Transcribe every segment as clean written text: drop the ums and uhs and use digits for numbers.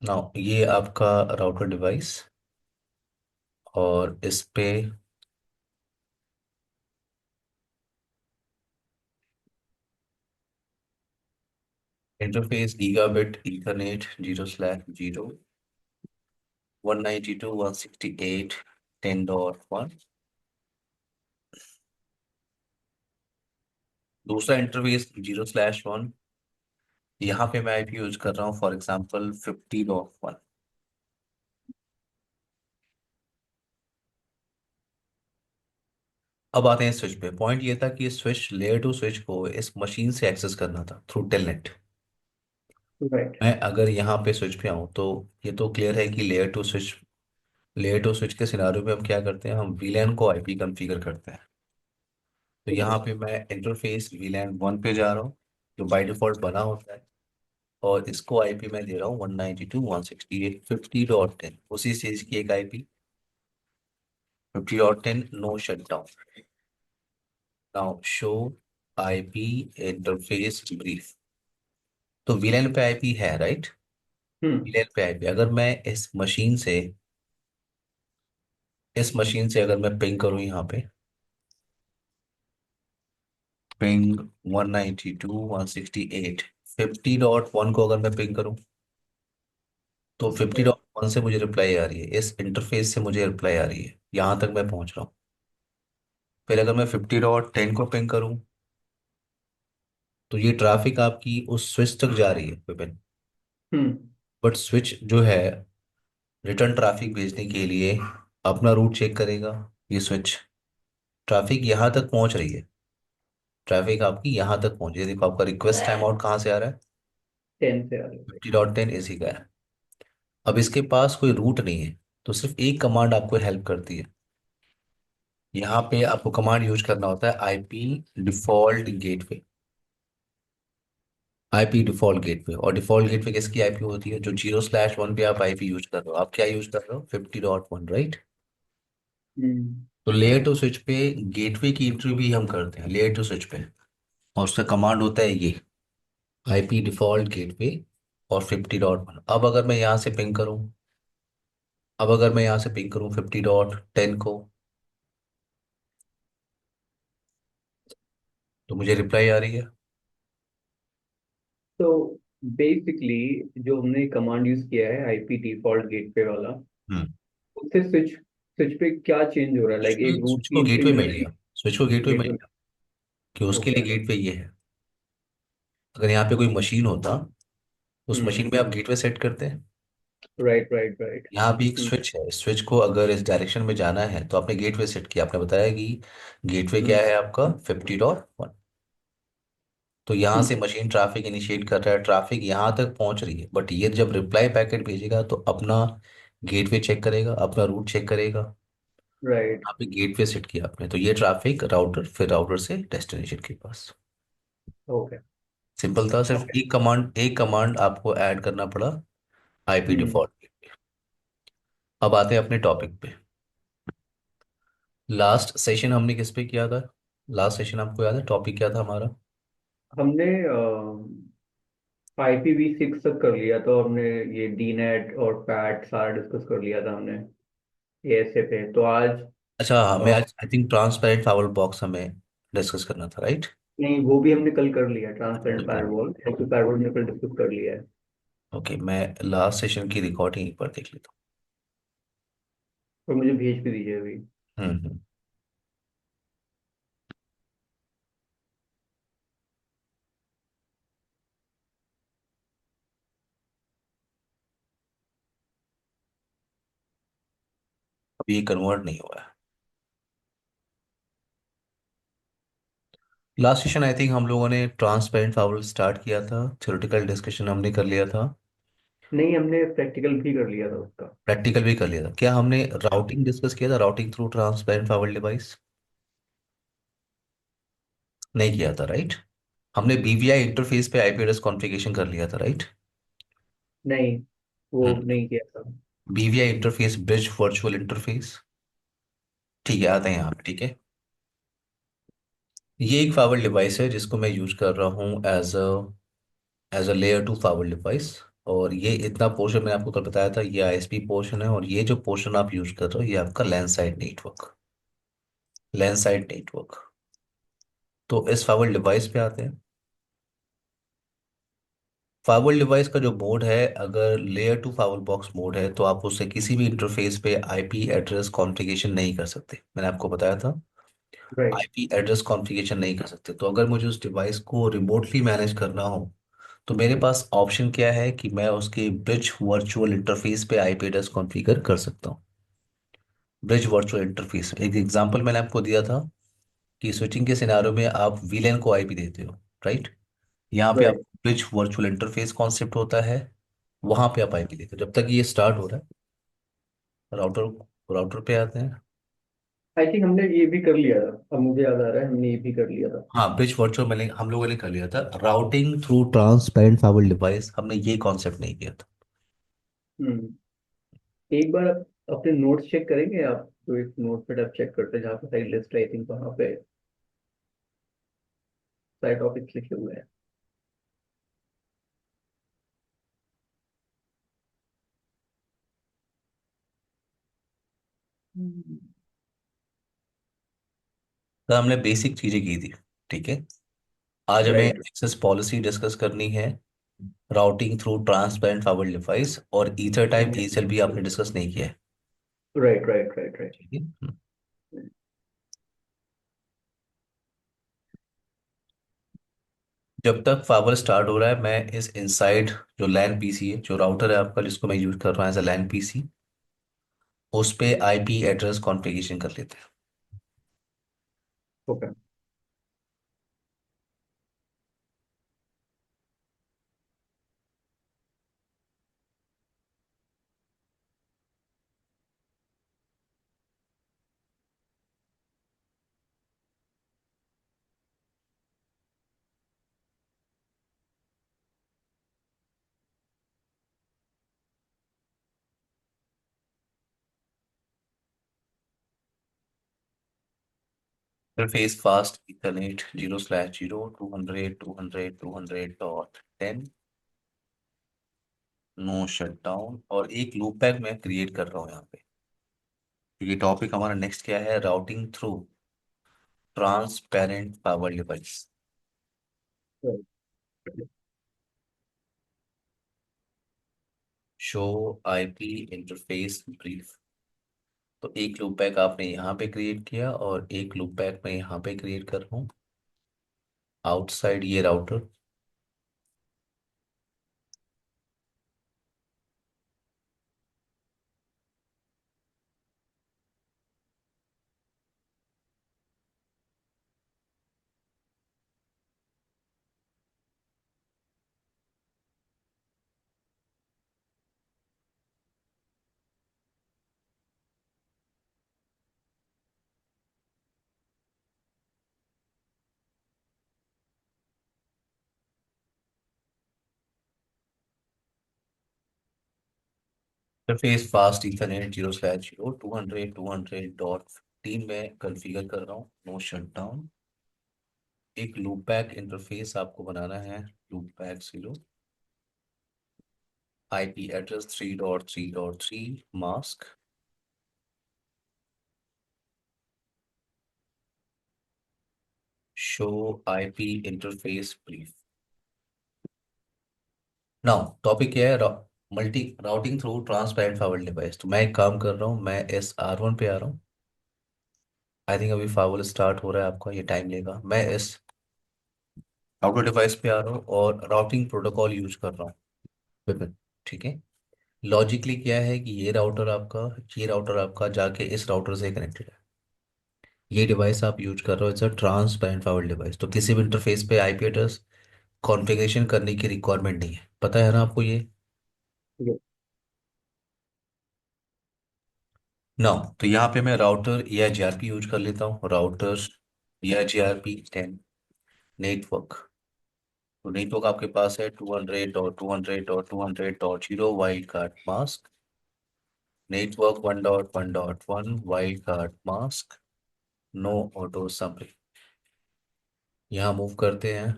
Now ये आपका router device, और इस पे इंटरफेस गीगाबिट ईथरनेट 0/0 192.168.10.1। दूसरा इंटरफेस 0/1, यहाँ पे मैं आईपी यूज कर रहा हूँ फॉर एग्जांपल 50.1। अब आते हैं स्विच पे। पॉइंट ये था कि स्विच, लेयर टू स्विच को इस मशीन से एक्सेस करना था थ्रू टेलनेट। राइट। मैं अगर यहाँ पे स्विच पे आऊँ तो ये तो क्लियर है कि लेयर टू स्विच के सिनारियो में हम क्या करते हैं, हम वीलैन को आईपी कॉन्फ़िगर करते हैं। तो यहाँ पे मैं इंटरफेस वीलैन 1 पे जा रहा हूँ, जो बाय डिफॉल्ट बना होता है, और इसको आईपी मैं दे रहा हूँ 192.168.50.10, उसी चीज की एक IP 50.10 no shut down. Now show IP interface brief. तो वीलैन पे आईपी है, राइट। हम्म। वीलैन पे आईपी अगर मैं इस मशीन से अगर मैं पिंग करूँ यहाँ पे, पिंग 192.168.50.1 को अगर मैं पिंग करूँ, तो 50.1 से मुझे रिप्लाई आ रही है, इस इंटरफेस से मुझे रिप्लाई आ रही है, यहाँ तक मैं पहुंच रहा हूँ। फिर अगर मैं 50.10 को पिंग करूँ, तो ये ट्रैफिक आपकी उस स्विच तक जा रही है विपिन। हम्म। बट स्विच जो है रिटर्न ट्रैफिक भेजने के लिए अपना रूट चेक करेगा। ये स्विच ट्रैफिक यहाँ तक पहुंच रही है, ट्रैफिक आपकी यहाँ तक पहुंच रही है। देखो आपका रिक्वेस्ट टाइम आउट कहाँ से आ रहा है, 10 से आ रही है। 50.10 इसी का है। अब इसके पास कोई रूट नहीं है, तो सिर्फ एक कमांड आपको हेल्प करती है। यहाँ पे आपको कमांड यूज करना होता है IP default gateway. IP default gateway, और डिफॉल्ट गेटवे किसकी आईपी होती है, जो 0/1 पे आप आईपी यूज कर रहे हो। आप क्या यूज कर रहे हो, 50.1, राइट। हम्म। तो लेयर टू स्विच पे गेटवे की एंट्री भी हम करते हैं लेयर टू स्विच पे, और उसका कमांड होता है ये आईपी डिफॉल्ट गेटवे और 50.1। अब अगर मैं यहाँ से पिंग करूँ 50.10 को, तो मुझे रिप्लाई आ रही है। तो बेसिकली जो हमने कमांड यूज किया है आईपी डिफॉल्ट गेटवे वाला, हम्म। उससे स्विच स्विच पे क्या चेंज हो रहा है? लाइक एक रूट स्विच को की गेटवे मिल इंटरफेस गया, स्विच को गेटवे मिल गेटवे। गया कि उसके लिए ओके। गेटवे ये है। अगर यहाँ पे कोई मशीन होता, उस हम्म। मशीन में आप गेटवे सेट करते हैं। Right right right. यहाँ भी एक स्विच है, स्विच को अगर इस डायरेक्शन में जाना है तो आपने गेटवे सेट किया, आपने बताया कि गेटवे क्या हम्म। है आपका 50.1। तो यहाँ से हम्म। मशीन ट्रैफिक इनिशिएट कर रहा है, ट्रैफिक यहाँ तक पहुंच रही है, बट ये जब रिप्लाई पैकेट भेजेगा तो अपना गेटवे चेक करेगा, अपना रूट चेक करेगा। राइट। यहाँ पे गेटवे सेट किया आपने, तो ये ट्रैफिक राउटर, फिर राउटर से डेस्टिनेशन के पास। ओके। सिंपल था, सिर्फ ओके। एक कमांड आपको ऐड करना पड़ा, आईपी हम्म। डिफॉल्ट। अब आते हैं अपने टॉपिक पे। लास्ट सेशन हमने किस पे किया था, लास्ट सेशन आपको याद है टॉपिक क्या था हमारा। हमने IPv6 तक कर लिया, तो हमने ये डी नेट और पैट सारा डिस्कस कर लिया था हमने ASA पे। तो आज अच्छा, हमें अ, आज आई थिंक ट्रांसपेरेंट फावर बॉक्स हमें डिस्कस करना था, राइट। नहीं, वो भी हमने कल कर लिया। ट्रांसपेरेंट कल कर लिया। फायरवॉल, एक्टिव फायरवॉल हमने कल डिस्कस कर लिया है। ओके, मैं लास्ट सेशन की रिकॉर्डिंग एक बार देख लेता और मुझे भेज भी दीजिए अभी। हूँ। अभी ये कन्वर्ट नहीं हुआ है। लास्ट सेशन आई थिंक हम लोगों ने ट्रांसपेरेंट फावर स्टार्ट किया था, थ्योरेटिकल डिस्कशन हमने कर लिया था, नहीं, हमने प्रैक्टिकल भी कर लिया था उसका। प्रैक्टिकल भी कर लिया था। क्या हमने राउटिंग डिस्कस किया था, राउटिंग थ्रू ट्रांसपेरेंट फावर डिवाइस। नहीं किया था, राइट। हमने बीवीआई इंटरफेस पे आईपी एड्रेस कॉन्फ़िगरेशन कर लिया था, राइट। नहीं, वो नहीं किया था। BVI interface bridge virtual interface. ठीक है, आते हैं यहाँ पे, ठीक है। ये एक फावर डिवाइस है जिसको मैं यूज कर रहा हूँ as a layer two firewall device. और ये इतना पोर्शन मैंने आपको कल बताया था, ये आईएसपी पोर्शन है, और ये जो पोर्शन आप यूज कर रहे हो ये आपका land side network, land side network. तो इस फाइवल डिवाइस पे आते हैं। फाइवल डिवाइस का जो मोड है, अगर लेयर टू फाइवल बॉक्स मोड है तो आप उससे किसी भी इंटरफेस पे आईपी एड्रेस कॉन्फ़िगरेशन नहीं कर सकते, मैंने आपको बताया था। राइट। आईपी एड्रेस कॉन्फ़िगरेशन नहीं कर सकते। तो अगर मुझे उस डिवाइस को रिमोटली मैनेज करना हो तो मेरे पास ऑप्शन क्या है कि मैं उसके ब्रिज वर्चुअल इंटरफेस पे आईपी एड्रेस कॉन्फ़िगर कर सकता हूँ। ब्रिज वर्चुअल इंटरफेस, एक एग्जांपल मैंने आपको दिया था कि स्विचिंग के सिनारियो में आप वीलैन को आईपी देते हो, राइट। यहाँ पे आप right. Bridge virtual interface concept होता है, वहां पे आप आईपी देते हो। जब तक ये स्टार्ट हो रहा है, राउटर राउटर पे आते हैं। आई थिंक हमने ये भी कर लिया था, अब मुझे याद आ रहा है हमने ये भी कर लिया था। हाँ, ब्रिज वर्चुअल मैंने हम लोगों ने कर लिया था। Routing through transparent firewall device हमने ये कॉन्सेप्ट नहीं किया था। हम्म। एक बार आप अपने नोट्स चेक करेंगे, आप जो एक नोट पे आप चेक करते हैं जहाँ पे सारी लिस्ट आई थिंक वहाँ पे सारे टॉपिक्स लिखे हुए हैं। हम्म। तो हमने बेसिक चीजें की थी, ठीक है। आज हमें राइट। एक्सेस पॉलिसी डिस्कस करनी है, routing through transparent firewall device, और ईथर टाइप ईएसएल भी आपने डिस्कस नहीं किया है। राइट। राइट। राइट। राइट। ठीक है। जब तक फाइबर स्टार्ट हो रहा है, मैं इस इनसाइड जो लैन पीसी है, जो राउटर है आपका जिसको मैं यूज कर रहा हूँ एज अ लैन पीसी, उस पे आईपी एड्रेस कॉन्फ़िगरेशन कर लेते हैं। Okay. Interface fast ethernet 0/0 200 200 200 dot 10, no shut down, और एक लूप बैक मैं क्रिएट कर रहा हूँ यहाँ पे, क्योंकि टॉपिक हमारा नेक्स्ट क्या है, routing through transparent power device. Show IP interface brief. तो एक लूप बैक आपने यहाँ पे क्रिएट किया और एक लूप बैक मैं यहाँ पे क्रिएट कर रहा हूँ आउटसाइड ये router. Interface fast ethernet 0/0 200 200 dot 15 में कॉन्फ़िगर कर रहा हूँ, नो शट डाउन। एक लूप बैक इंटरफेस आपको बनाना है, loop back 0, IP address 3.3.3 mask, show IP interface brief. Now topic क्या है, multi routing through transparent firewall device. तो मैं एक काम कर रहा हूँ, मैं इस R1 पे आ रहा हूँ। आई थिंक अभी फाइबर स्टार्ट हो रहा है आपका, ये टाइम लेगा। मैं इस राउटर डिवाइस पे आ रहा हूँ और राउटिंग प्रोटोकॉल यूज कर रहा हूँ विपिन, ठीक है। लॉजिकली क्या है कि ये राउटर आपका जाके इस राउटर से कनेक्टेड है। ये डिवाइस आप यूज कर रहे हो, it's a transparent firewall device, तो किसी भी इंटरफेस पे आईपी एड्रेस कॉन्फ़िगरेशन करने की रिक्वायरमेंट नहीं है, पता है ना आपको ये। ना, तो यहाँ पे मैं राउटर या जीआरपी यूज कर लेता हूँ, राउटर या जीआरपी 10 नेटवर्क। तो नेटवर्क आपके पास है 200.200.200.0 wild card mask, network 1.1.1 wild card mask, no auto summary. यहाँ मूव करते हैं।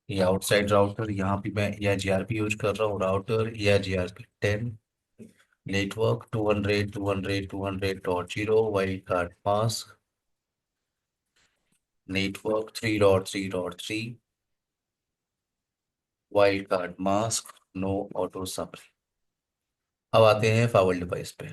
ये आउटसाइड राउटर, यहाँ भी मैं या जीआरपी यूज कर रहा हूँ, router EIGRP 10। Network 200 wild card mask, network 3.3.3, wild card mask, no auto summary. अब आते हैं फावल डिवाइस पे।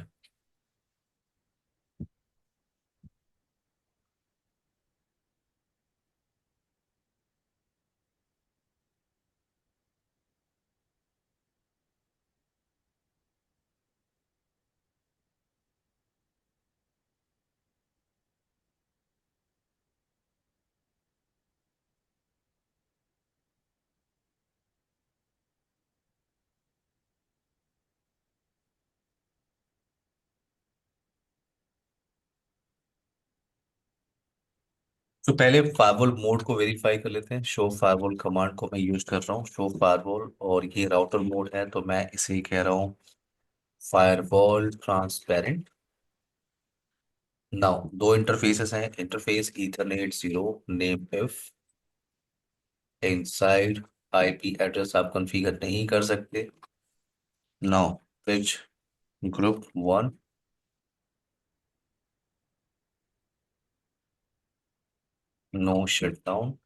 तो पहले फायरवॉल मोड को वेरीफाई कर लेते हैं। शो फायरवॉल कमांड को मैं यूज कर रहा हूँ, शो फायरवॉल, और ये राउटर मोड है तो मैं इसे कह रहा हूँ फायरवॉल ट्रांसपेरेंट। नाउ दो इंटरफेसेस हैं, interface ethernet 0 nameif, inside IP address आप कॉन्फ़िगर नहीं कर सकते। नाउ विच ग्रुप 1, नो शटडाउन।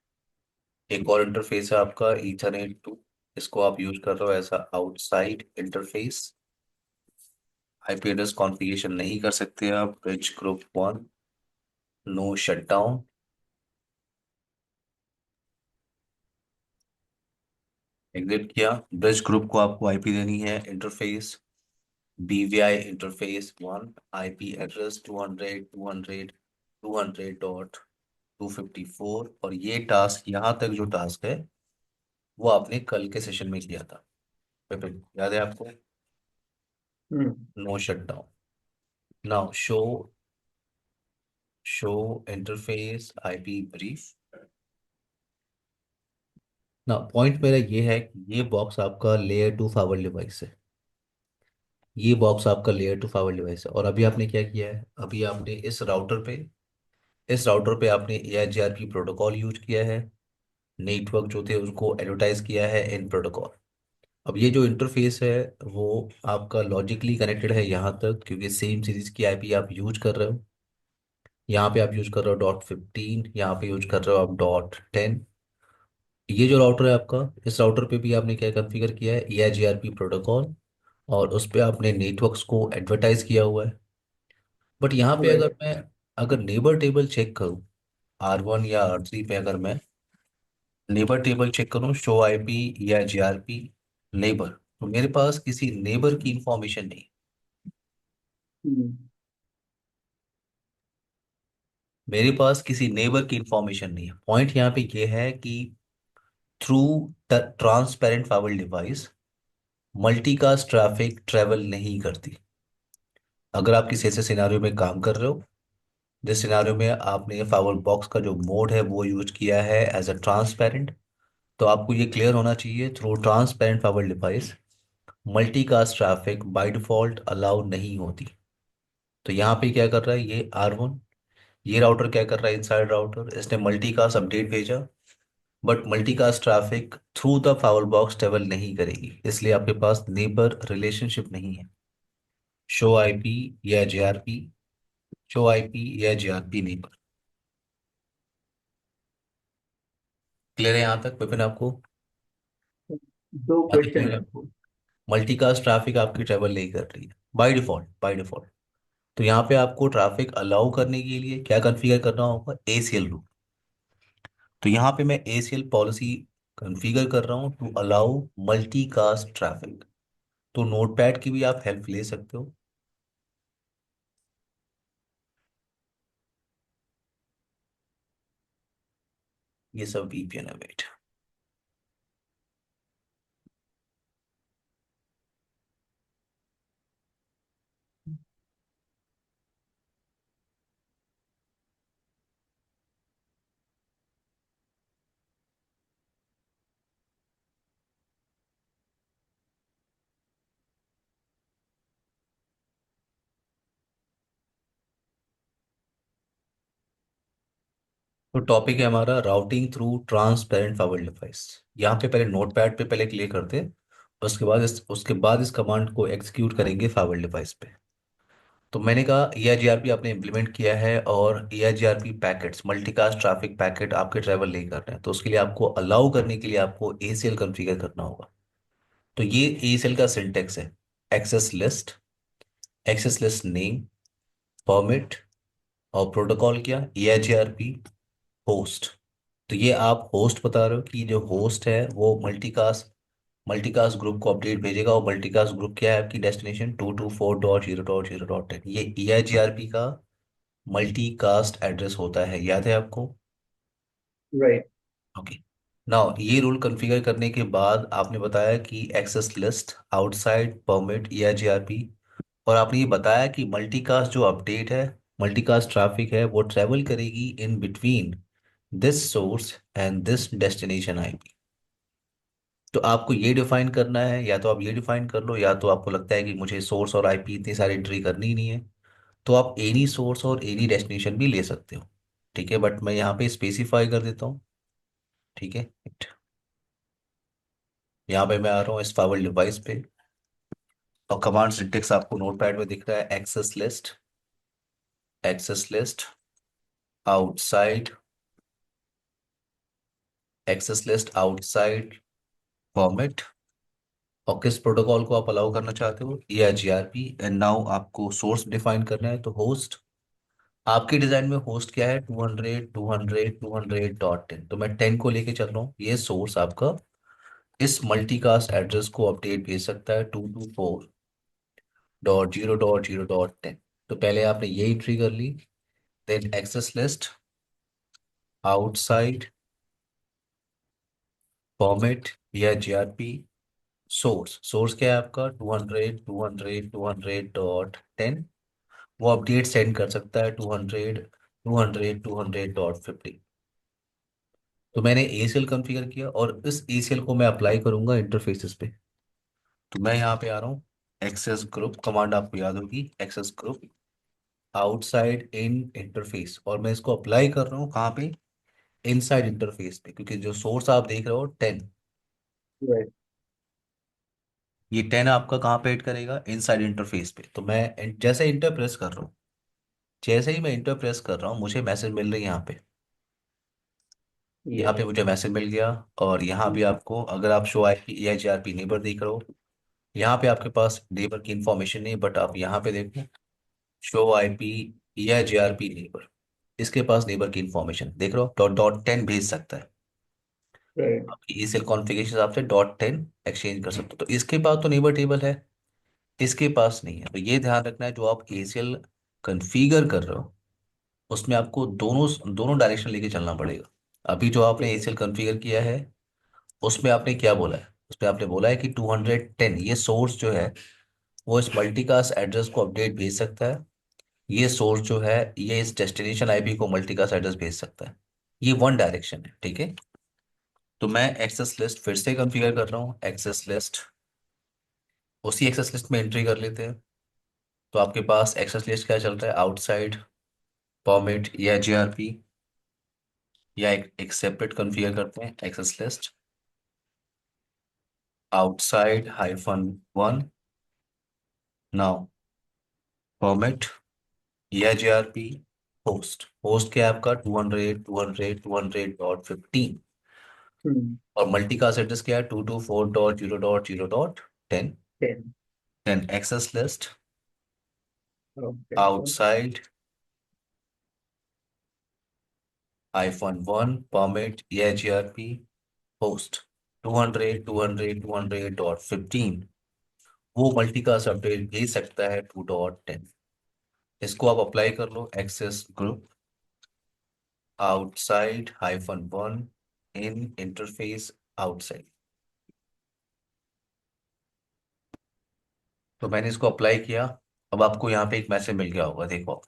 एक और इंटरफेस है आपका ईथरनेट 2, इसको आप यूज कर रहे हो ऐसा outside interface, IP address configuration नहीं कर सकते आप। विच ग्रुप 1, नो शटडाउन। एग्जिट किया। ब्रिज ग्रुप को आपको आईपी देनी है interface BVI interface 1, IP address 200.200.254, और ये टास्क यहाँ तक जो टास्क है वो आपने कल के सेशन में किया था विपिन, याद है आपको? Hmm. No shut down. Now show interface IP brief. ना पॉइंट मेरा ये है कि ये बॉक्स आपका लेयर 2 फावर डिवाइस है। ये बॉक्स आपका लेयर 2 फावर डिवाइस है, और अभी आपने क्या किया है, अभी आपने इस राउटर पे आपने ARGRP प्रोटोकॉल यूज किया है। नेटवर्क जो थे उसको एडवर्टाइज किया है इन प्रोटोकॉल। अब ये जो इंटरफेस है वो आपका लॉजिकली कनेक्टेड है यहाँ तक, क्योंकि सेम सीरीज की आईपी आप यूज कर रहे हो। यहाँ पे आप यूज कर रहे हो .15, यहाँ पे यूज कर रहे हो आप .10। ये जो राउटर है आपका, इस राउटर पे भी आपने क्या कॉन्फ़िगर किया है, ARGRP प्रोटोकॉल, और उस पे आपने नेटवर्क्स को एडवर्टाइज किया हुआ है। बट यहाँ पे राइट। अगर नेबर टेबल चेक करूँ, R1 या R3 पे अगर मैं नेबर टेबल चेक करूँ, शो आईपी या जीआरपी नेबर, तो मेरे पास किसी नेबर की इंफॉर्मेशन नहीं। हम्म। मेरे पास किसी नेबर की इंफॉर्मेशन नहीं है। पॉइंट यहाँ पे ये है कि through transparent firewall device multicast traffic travel नहीं करती। अगर आप किसी ऐसे सिनारियो में काम कर रहे हो जिस सिनारियो में आपने फाइबर बॉक्स का जो मोड है वो यूज किया है एज अ ट्रांसपेरेंट, तो आपको ये क्लियर होना चाहिए through transparent firewall device multicast traffic by default allow नहीं होती। तो यहाँ पे क्या कर रहा है ये R1, ये राउटर क्या कर रहा है, इनसाइड राउटर, इसने मल्टीकास्ट अपडेट भेजा, but multicast traffic through the foul box travel नहीं करेगी, इसलिए आपके पास नेबर रिलेशनशिप नहीं है। शो आईपी या जीआरपी, शो आईपी या जीआरपी नेबर। क्लियर है यहाँ तक विपिन आपको? दो यहाँ तक क्वेश्चन क्लियर है है। आपको? मल्टीकास्ट ट्रैफिक आपकी ट्रेवल नहीं कर रही है बाय डिफॉल्ट। तो यहाँ पे आपको ट्रैफिक अलाउ करने के लिए क्या कॉन्फ़िगर करना होगा, ACL। तो यहाँ पे मैं ACL पॉलिसी कॉन्फ़िगर कर रहा हूँ टू अलाउ मल्टीकास्ट ट्रैफिक। तो नोटपैड की भी आप हेल्प ले सकते हो। ये सब VPN है, वेट। तो टॉपिक है हमारा routing through transparent firewall device. यहाँ पे पहले नोटपैड पे पहले क्लियर करते हैं। उसके बाद इस कमांड को एग्जीक्यूट करेंगे फाइबर डिवाइस पे। तो मैंने कहा EIGRP आपने इम्प्लीमेंट किया है और EIGRP packets multicast traffic packet आपके ट्रैवल नहीं कर रहे हैं, तो उसके लिए आपको अलाउ करने के लिए आपको ACL कॉन्फ़िगर करना होगा। तो ये ACL का सिंटेक्स है। Access list, access list name, permit, और प्रोटोकॉल क्या, EIGRP होस्ट। तो ये आप होस्ट बता रहे हो कि जो होस्ट है वो मल्टीकास्ट मल्टीकास्ट ग्रुप को अपडेट भेजेगा। और मल्टीकास्ट ग्रुप क्या है आपकी डेस्टिनेशन 224.0.0.10। ये EIGRP का मल्टीकास्ट एड्रेस होता है, याद है आपको? राइट। ओके। नाउ ये रूल कॉन्फ़िगर करने के बाद आपने बताया कि access list outside permit EIGRP, और आपने ये बताया कि मल्टीकास्ट जो अपडेट है, मल्टीकास्ट ट्रैफिक है, वो ट्रेवल करेगी in between this source and this destination IP। तो आपको ये डिफाइन करना है, या तो आप ये डिफाइन कर लो, या तो आपको लगता है कि मुझे सोर्स और IP इतनी सारी एंट्री करनी ही नहीं है, तो आप एनी सोर्स और एनी डेस्टिनेशन भी ले सकते हो। ठीक है, बट मैं यहाँ पे स्पेसिफाई कर देता हूँ। ठीक है, यहाँ पे मैं आ रहा हूँ इस फाइवर डिवाइस पे, और कमांड सिंटेक्स आपको नोटपैड में दिख रहा है। Access list, access list outside, access list outside format, और किस प्रोटोकॉल को आप अलाउ करना चाहते हो, EIGRP। एंड नाउ आपको सोर्स डिफाइन करना है, तो होस्ट आपके डिजाइन में होस्ट क्या है, 200.200.200.10। तो मैं 10 को लेके चल रहा हूँ। ये सोर्स आपका इस मल्टीकास्ट एड्रेस को अपडेट भेज सकता है 224.0.0.10। तो पहले आपने ये एंट्री कर ली। Then access list outside format या GRP सोर्स, सोर्स क्या है आपका 200.200.200.10। वो अपडेट सेंड कर सकता है 200.200.200.50। तो मैंने ACL कॉन्फ़िगर किया और इस ACL को मैं अप्लाई करूंगा इंटरफेसेस पे। तो मैं यहाँ पे आ रहा हूँ। एक्सेस ग्रुप कमांड आपको याद होगी, access group outside in interface, और मैं इसको अप्लाई कर रहा हूँ कहाँ पे, इनसाइड इंटरफेस पे, क्योंकि जो सोर्स आप देख रहे हो 10, राइट। ये 10 आपका कहाँ पे ऐड करेगा, इनसाइड इंटरफेस पे। तो मैं जैसे इंटर प्रेस कर रहा हूँ, जैसे ही मैं इंटर प्रेस कर रहा हूँ मुझे मैसेज मिल रही है यहाँ पे। यहाँ यस। पे मुझे मैसेज मिल गया। और यहाँ भी आपको, अगर आप शो IP EIGRP नेबर देख रहे हो, यहाँ पे आपके पास नेबर की इंफॉर्मेशन नहीं, बट आप यहाँ पे देखो शो IP EIGRP नेबर, इसके पास नेबर की इंफॉर्मेशन देख रहे हो, .10 भेज सकता है। राइट। आपकी ECL कॉन्फ़िगरेशन हिसाब से .10 एक्सचेंज कर सकते हो। तो इसके पास तो नेबर टेबल है, इसके पास नहीं है। तो ये ध्यान रखना है, जो आप ACL कॉन्फ़िगर कर रहे हो उसमें आपको दोनों दोनों डायरेक्शन लेके चलना पड़ेगा। अभी जो आपने ठीक है। ACL कॉन्फ़िगर किया है उसमें आपने क्या बोला है, उसमें आपने बोला है कि 210 ये सोर्स जो है वो इस मल्टीकास्ट एड्रेस को अपडेट भेज सकता है। ये सोर्स जो है ये इस डेस्टिनेशन IP को मल्टीकास्ट एड्रेस भेज सकता है। ये वन डायरेक्शन है, ठीक है। तो मैं एक्सेस लिस्ट फिर से कॉन्फ़िगर कर रहा हूँ। एक्सेस लिस्ट, उसी एक्सेस लिस्ट में एंट्री कर लेते हैं। तो आपके पास एक्सेस लिस्ट क्या चल रहा है, आउटसाइड परमिट या GRP, या एक सेपरेट कॉन्फ़िगर करते हैं access list outside -1 now permit या GRP होस्ट। होस्ट क्या है आपका 200.200.200.15, हम्म। और मल्टीकास्ट एड्रेस क्या है 224.0.0.10। 10। Then access list okay. Outside -1 permit या GRP होस्ट 200.200.200.15। वो मल्टीकास्ट अपडेट भेज सकता है 2.10। इसको आप अप्लाई कर लो, एक्सेस ग्रुप आउटसाइड -1 इन इंटरफेस आउटसाइड। तो मैंने इसको अप्लाई किया। अब आपको यहाँ पे एक मैसेज मिल गया होगा, देखो।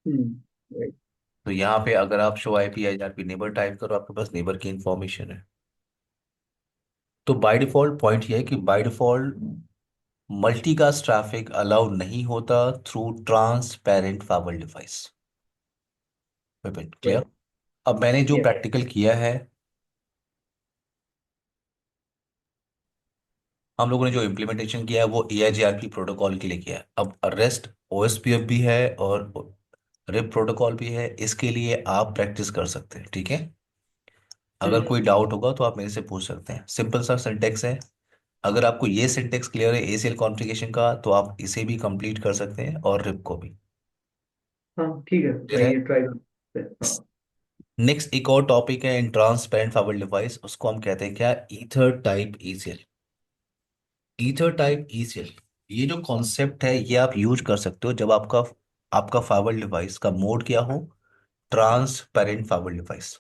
हम्म। राइट। तो यहाँ पे अगर आप show IP IRP neighbour type करो, आपके पास नेबर की इंफॉर्मेशन है। तो बाय डिफॉल्ट पॉइंट ये है कि by default multicast traffic allow नहीं होता through transparent firewall device. Vipin, clear? Right. अब मैंने जो यस। प्रैक्टिकल किया है, हम लोगों ने जो इम्प्लीमेंटेशन किया है वो EIGRP प्रोटोकॉल के लिए किया है। अब रेस्ट OSPF भी है और रिप प्रोटोकॉल भी है, इसके लिए आप प्रैक्टिस कर सकते हैं, ठीक है। अगर हम्म। कोई डाउट होगा तो आप मेरे से पूछ सकते हैं, सिंपल सा सिंटेक्स है। अगर आपको ये सिंटेक्स क्लियर है ACL कॉन्फ़िगरेशन का, तो आप इसे भी कंप्लीट कर सकते हैं और रिप को भी। हाँ ठीक है, क्लियर मैं है। ये ट्राई करूँ। हाँ। नेक्स्ट एक और टॉपिक है इन ट्रांसपेरेंट फाइबर डिवाइस, उसको हम कहते हैं क्या, ether type ECL। Ether type ECL, ये जो कॉन्सेप्ट है ये आप यूज कर सकते हो जब आपका आपका फाइबर डिवाइस का मोड क्या हो, ट्रांसपेरेंट फाइबर डिवाइस।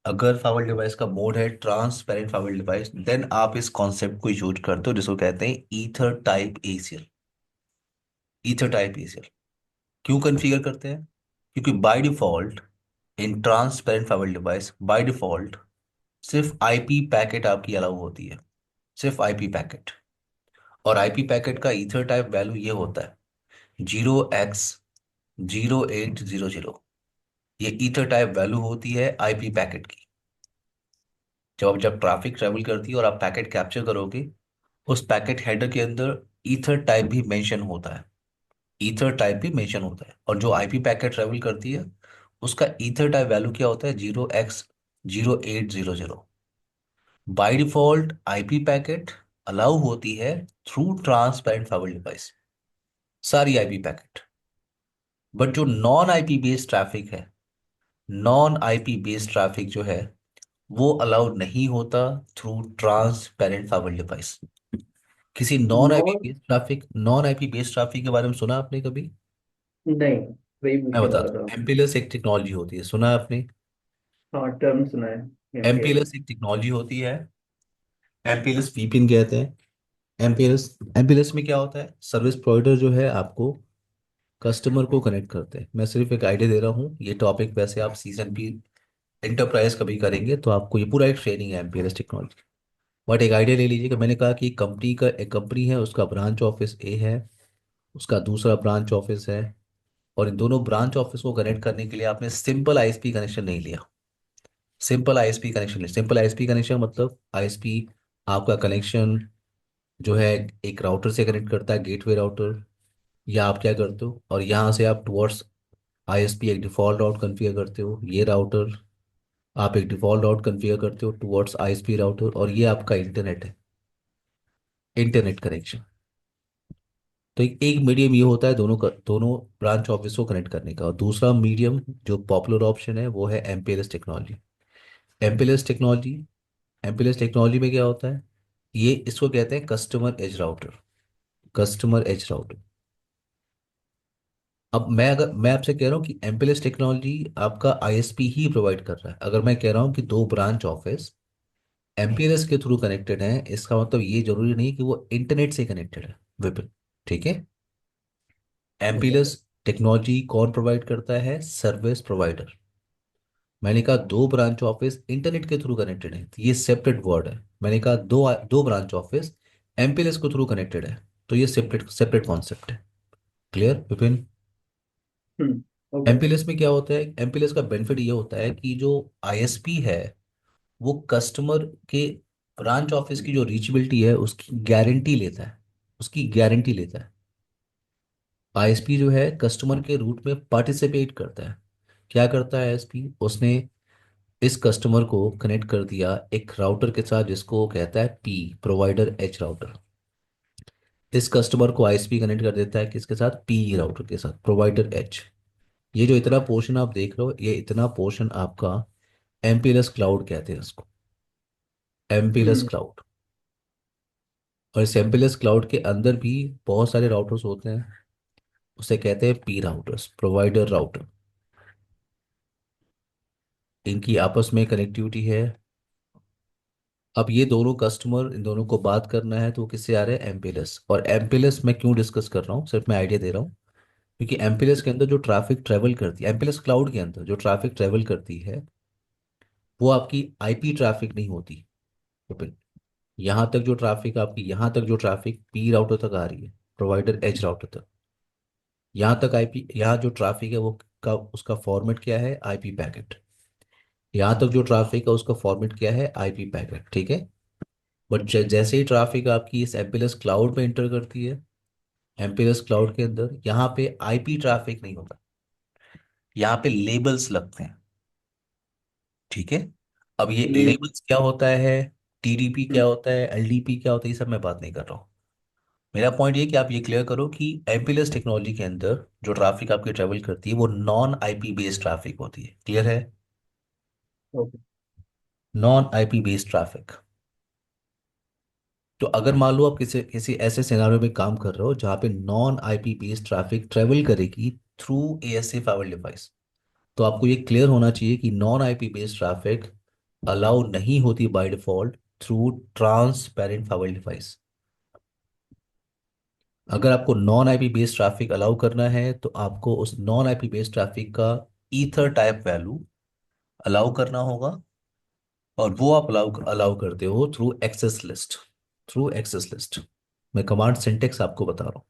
अगर फाइबर डिवाइस का मोड है ट्रांसपेरेंट फाइबर डिवाइस, देन आप इस कॉन्सेप्ट को यूज करते हो जिसको कहते हैं ether type ECL। Ether type ECL क्यों कॉन्फ़िगर करते हैं, क्योंकि by default in transparent firewall device by default सिर्फ IP पैकेट आपकी अलाउ होती है, सिर्फ IP पैकेट। और IP पैकेट का ईथर टाइप वैल्यू ये होता है 0x0800। ये ईथर टाइप वैल्यू होती है IP पैकेट की। जब ट्रैफिक ट्रेवल करती है और आप पैकेट कैप्चर करोगे, उस पैकेट हेडर के अंदर ईथर टाइप भी मेंशन होता है, ईथर टाइप भी मेंशन होता है। और जो IP पैकेट ट्रेवल करती है उसका ईथर टाइप वैल्यू क्या होता है, 0x0800। By default IP packet allow होती है थ्रू ट्रांसपेरेंट फाइबर डिवाइस, सारी IP पैकेट। बट जो नॉन IP बेस्ड ट्रैफिक है, नॉन IP बेस्ड ट्रैफिक जो है वो अलाउड नहीं होता थ्रू ट्रांसपेरेंट फाइबर डिवाइस। किसी non. Non IP based traffic के बारे में सुना आपने कभी? नहीं, वही मैं पूछने वाला बताता था। हूँ, MPLS एक टेक्नोलॉजी होती है, सुना है आपने? हाँ, टर्म सुना है। एमपीएलएस। MPLS एक टेक्नोलॉजी होती है, MPLS VPN कहते हैं। MPLS MPLS में क्या होता है, सर्विस प्रोवाइडर जो है आपको कस्टमर को कनेक्ट करते हैं। मैं सिर्फ एक आइडिया दे रहा हूँ, ये टॉपिक वैसे आप सीजन भी इंटरप्राइज कभी करेंगे तो आपको ये पूरा एक ट्रेनिंग है MPLS टेक्नोलॉजी। बट एक आइडिया ले लीजिए कि मैंने कहा कि एक कंपनी है, उसका ब्रांच ऑफिस A है, उसका दूसरा ब्रांच ऑफिस है, और इन दोनों ब्रांच ऑफिस को कनेक्ट करने के लिए आपने सिंपल ISP कनेक्शन नहीं लिया। सिंपल आईएसपी कनेक्शन मतलब ISP आपका कनेक्शन जो है एक राउटर से कनेक्ट करता है, गेटवे राउटर। या आप क्या करते हो, और यहाँ से आप टुवर्ड्स ISP एक डिफॉल्ट राउट कॉन्फ़िगर करते हो, ये राउटर आप एक डिफॉल्ट राउट कॉन्फ़िगर करते हो टुवर्ड्स ISP राउटर, और ये आपका इंटरनेट है, इंटरनेट कनेक्शन। तो एक मीडियम ये होता है दोनों ब्रांच ऑफिस को कनेक्ट करने का। और दूसरा मीडियम जो पॉपुलर ऑप्शन है वो है MPLS technology. MPLS technology MPLS technology में क्या होता है, ये इसको कहते हैं customer edge router. Customer edge router. अब मैं आपसे कह रहा हूँ कि MPLS टेक्नोलॉजी आपका ISP ही प्रोवाइड कर रहा है। अगर मैं कह रहा हूँ कि दो ब्रांच ऑफिस MPLS के थ्रू कनेक्टेड हैं, इसका मतलब ये जरूरी नहीं कि वो इंटरनेट से कनेक्टेड है, विपिन, ठीक है। ओके। MPLS टेक्नोलॉजी कौन प्रोवाइड करता है, सर्विस प्रोवाइडर। मैंने कहा दो ब्रांच ऑफिस इंटरनेट के थ्रू कनेक्टेड है, तो ये सेपरेट वर्ड है। मैंने कहा दो दो ब्रांच ऑफिस MPLS के थ्रू कनेक्टेड है, तो ये सेपरेट सेपरेट कॉन्सेप्ट है। क्लियर विपिन? हम्म। ओके। MPLS में क्या होता है, MPLS का बेनिफिट ये होता है कि जो ISP है वो कस्टमर के ब्रांच ऑफिस की जो रीचेबिलिटी है उसकी गारंटी लेता है, उसकी गारंटी लेता है। ISP जो है कस्टमर के रूट में पार्टिसिपेट करता है। क्या करता है ISP, उसने इस कस्टमर को कनेक्ट कर दिया एक राउटर के साथ जिसको वो कहता है P, प्रोवाइडर एच राउटर। इस कस्टमर को ISP कनेक्ट कर देता है किसके साथ, P राउटर के साथ, प्रोवाइडर एच। ये जो इतना पोर्शन आप देख रहे हो, ये इतना पोर्शन आपका MPLS क्लाउड कहते हैं इसको, MPLS हम्म। क्लाउड। और इस MPLS क्लाउड के अंदर भी बहुत सारे राउटर्स होते हैं, उसे कहते हैं P राउटर्स, प्रोवाइडर राउटर। इनकी आपस में कनेक्टिविटी है। अब ये दोनों कस्टमर, इन दोनों को बात करना है तो वो किससे आ रहे हैं, MPLS। और MPLS मैं क्यों डिस्कस कर रहा हूँ, सिर्फ मैं आइडिया दे रहा हूँ, क्योंकि MPLS के अंदर जो ट्रैफिक ट्रेवल करती है, MPLS क्लाउड के अंदर जो ट्रैफिक ट्रेवल करती है वो आपकी IP ट्रैफिक नहीं होती विपिन। यहाँ तक जो ट्रैफिक आपकी, यहाँ तक जो ट्रैफिक P राउटर तक आ रही है, प्रोवाइडर एज राउटर तक, यहाँ तक IP, यहाँ जो ट्रैफिक है वो का उसका फॉर्मेट क्या है, आईपी पैकेट। यहाँ तक जो ट्रैफिक है उसका फॉर्मेट क्या है, आईपी पैकेट, ठीक है। बट जैसे ही ट्रैफिक आपकी इस एमपीएलएस क्लाउड में इंटर करती है, एमपीएलएस क्लाउड के अंदर यहाँ पे आईपी ट्रैफिक नहीं होता, यहाँ पे लेबल्स लगते हैं, ठीक है। अब ये लेबल। लेबल्स क्या होता है, टीडीपी क्या होता है, एलडीपी क्या होता है, ये सब मैं बात नहीं कर रहा हूँ। मेरा पॉइंट ये कि आप ये क्लियर करो कि एमपीएलएस टेक्नोलॉजी के अंदर जो ट्रैफिक आपकी ट्रेवल करती है वो नॉन आईपी बेस्ड ट्रैफिक होती है, क्लियर है। Okay. Non IP based traffic. तो अगर मान लो आप किसी किसी ऐसे सिनेरियो में काम कर रहे हो जहाँ पे non IP based traffic travel करेगी थ्रू एएसए फाइबर डिवाइस, तो आपको ये क्लियर होना चाहिए कि non IP based traffic allow नहीं होती by default through transparent firewall device. अगर आपको non IP based traffic allow करना है तो आपको उस नॉन आईपी बेस्ड ट्रैफिक का ईथर टाइप वैल्यू अलाउ करना होगा, और वो आप अलाउ अलाउ करते हो through access list. Through access list, मैं कमांड सिंटेक्स आपको बता रहा हूँ।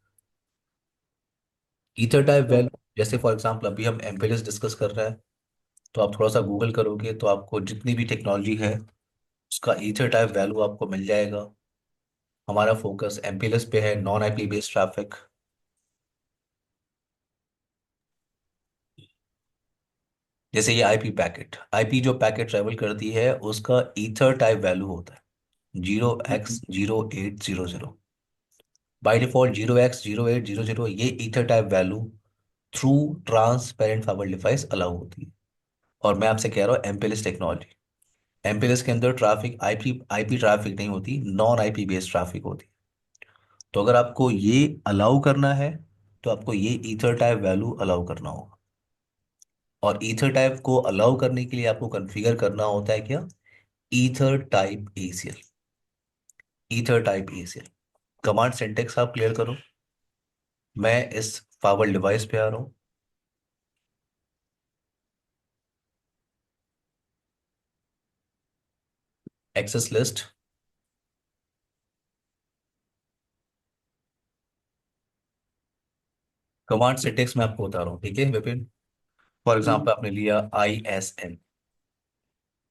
Ether type okay. वैल्यू, जैसे फॉर एग्जांपल अभी हम एमपीएलएस डिस्कस कर रहे हैं, तो आप थोड़ा सा गूगल करोगे तो आपको जितनी भी टेक्नोलॉजी है उसका ईथर टाइप वैल्यू आपको मिल जाएगा। हमारा फोकस एमपीएलएस पे है, नॉन आईपी बेस्ड ट्रैफिक। जैसे ये आईपी पैकेट, आईपी जो पैकेट ट्रेवल करती है उसका ईथर टाइप वैल्यू होता है 0x0800। बाय डिफॉल्ट 0x0800 ये ether type value through transparent firewall device allow होती है। और मैं आपसे कह रहा हूँ एमपीएलएस टेक्नोलॉजी, एमपीएलएस के अंदर ट्रैफिक आईपी आईपी ट्रैफिक नहीं होती, नॉन आईपी बेस्ड ट्रैफिक होती है। तो अगर आपको ये अलाउ करना है तो आपको ये ईथर टाइप वैल्यू अलाउ करना होगा। और ईथर टाइप को अलाउ करने के लिए आपको कॉन्फ़िगर करना होता है क्या, ether type ACL. Ether type ACL command syntax आप क्लियर करो। मैं इस फाइबर डिवाइस पे आ रहा हूँ, एक्सेस लिस्ट, कमांड सिंटेक्स मैं आपको बता रहा हूँ, ठीक है विपिन। फॉर एग्जाम्पल आपने लिया ISN।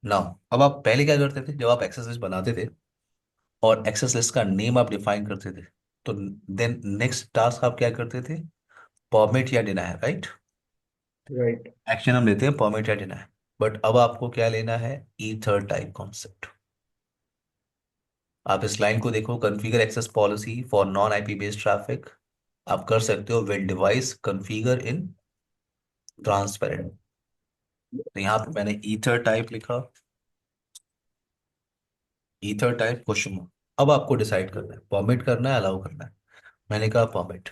नाउ अब आप पहले क्या करते थे, जब आप एक्सेस लिस्ट बनाते थे और एक्सेस लिस्ट का नेम आप डिफाइन करते थे, तो देन नेक्स्ट टास्क आप क्या करते थे, परमिट या डिनाय, राइट। राइट। एक्शन हम लेते हैं परमिट या डिनाय। बट अब आपको क्या लेना है, ईथर टाइप कॉन्सेप्ट। आप इस लाइन को देखो, configure access policy for non IP based traffic. आप कर सकते हो when device configure in transparent. तो यहाँ पे मैंने ईथर टाइप लिखा, ईथर टाइप क्वेश्चन मार्क। अब आपको डिसाइड करना है परमिट करना है, अलाउ करना है। मैंने कहा permit,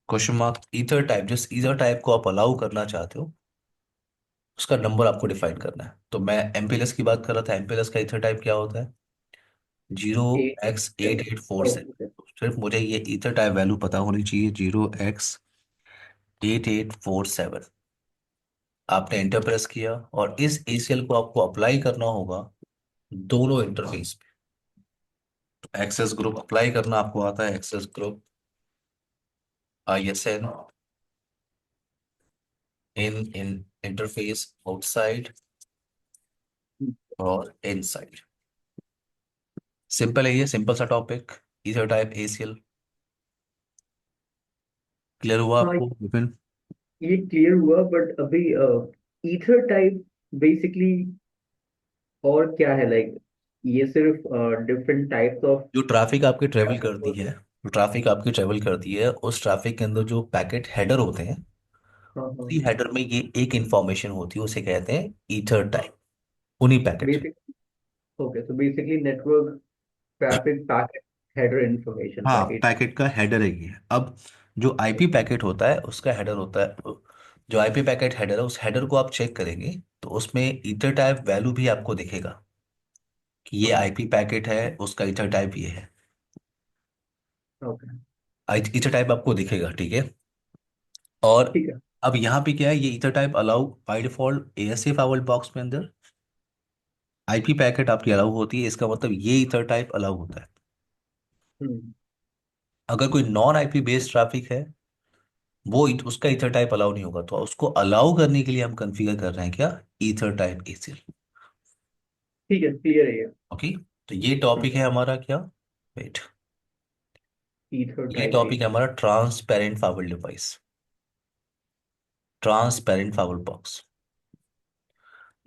question mark ether type. जिस ईथर टाइप को आप अलाउ करना चाहते हो उसका नंबर आपको डिफाइन करना है। तो मैं एमपीएलएस की बात कर रहा था, एमपीएलएस का ईथर टाइप क्या होता है, zero eight x eight seven. Eight four okay. Seven सिर्फ मुझे ये ईथर टाइप वैल्यू पता होनी चाहिए, 0x8847। आपने इंटर प्रेस किया और इस एसीएल को आपको अप्लाई करना होगा दोनों इंटरफेस पे। एक्सेस ग्रुप अप्लाई करना आपको आता है, एक्सेस ग्रुप ISN इन इंटरफेस आउटसाइड और इनसाइड। सिंपल है, ये सिंपल सा topic, ether type ACL. Clear हुआ हाँ, आपको विपिन। ये क्लियर हुआ, बट अभी ईथर टाइप बेसिकली और क्या है, लाइक ये सिर्फ डिफरेंट टाइप्स ऑफ। जो ट्रैफिक आपकी ट्रेवल करती है, जो ट्रैफिक आपकी ट्रेवल करती है उस ट्रैफिक के अंदर जो पैकेट हेडर होते हैं, हाँ हाँ। उसी हेडर में ये एक इंफॉर्मेशन होती है, उसे कहते हैं ईथर टाइप, उन्हीं packet. Basic. Okay, so basically network traffic packet header information का हाँ, एट। पैकेट का हेडर है ये। अब जो आईपी पैकेट होता है उसका हेडर होता है, जो आईपी पैकेट हेडर है उस हेडर को आप चेक करेंगे तो उसमें ईथर टाइप वैल्यू भी आपको दिखेगा कि ये आईपी पैकेट है, उसका ईथर टाइप ये है। ओके। ईथर टाइप आपको दिखेगा, ठीक है। और ठीक है। अब यहाँ पे क्या है, ये ether type allow by default ASA forward box में अंदर आईपी पैकेट आपकी अलाउ होती है, इसका मतलब ये ईथर टाइप अलाउ होता है। हम्म। अगर कोई नॉन आईपी बेस्ड ट्रैफिक है उसका ईथर टाइप अलाउ नहीं होगा, तो उसको अलाउ करने के लिए हम कॉन्फ़िगर कर रहे हैं क्या, ईथर टाइप एसीएल। ठीक है, क्लियर है ये। ओके। तो ये टॉपिक है हमारा क्या, वेट, ईथर ये टाइप टॉपिक है एसी। हमारा transparent firewall device, transparent fibre box.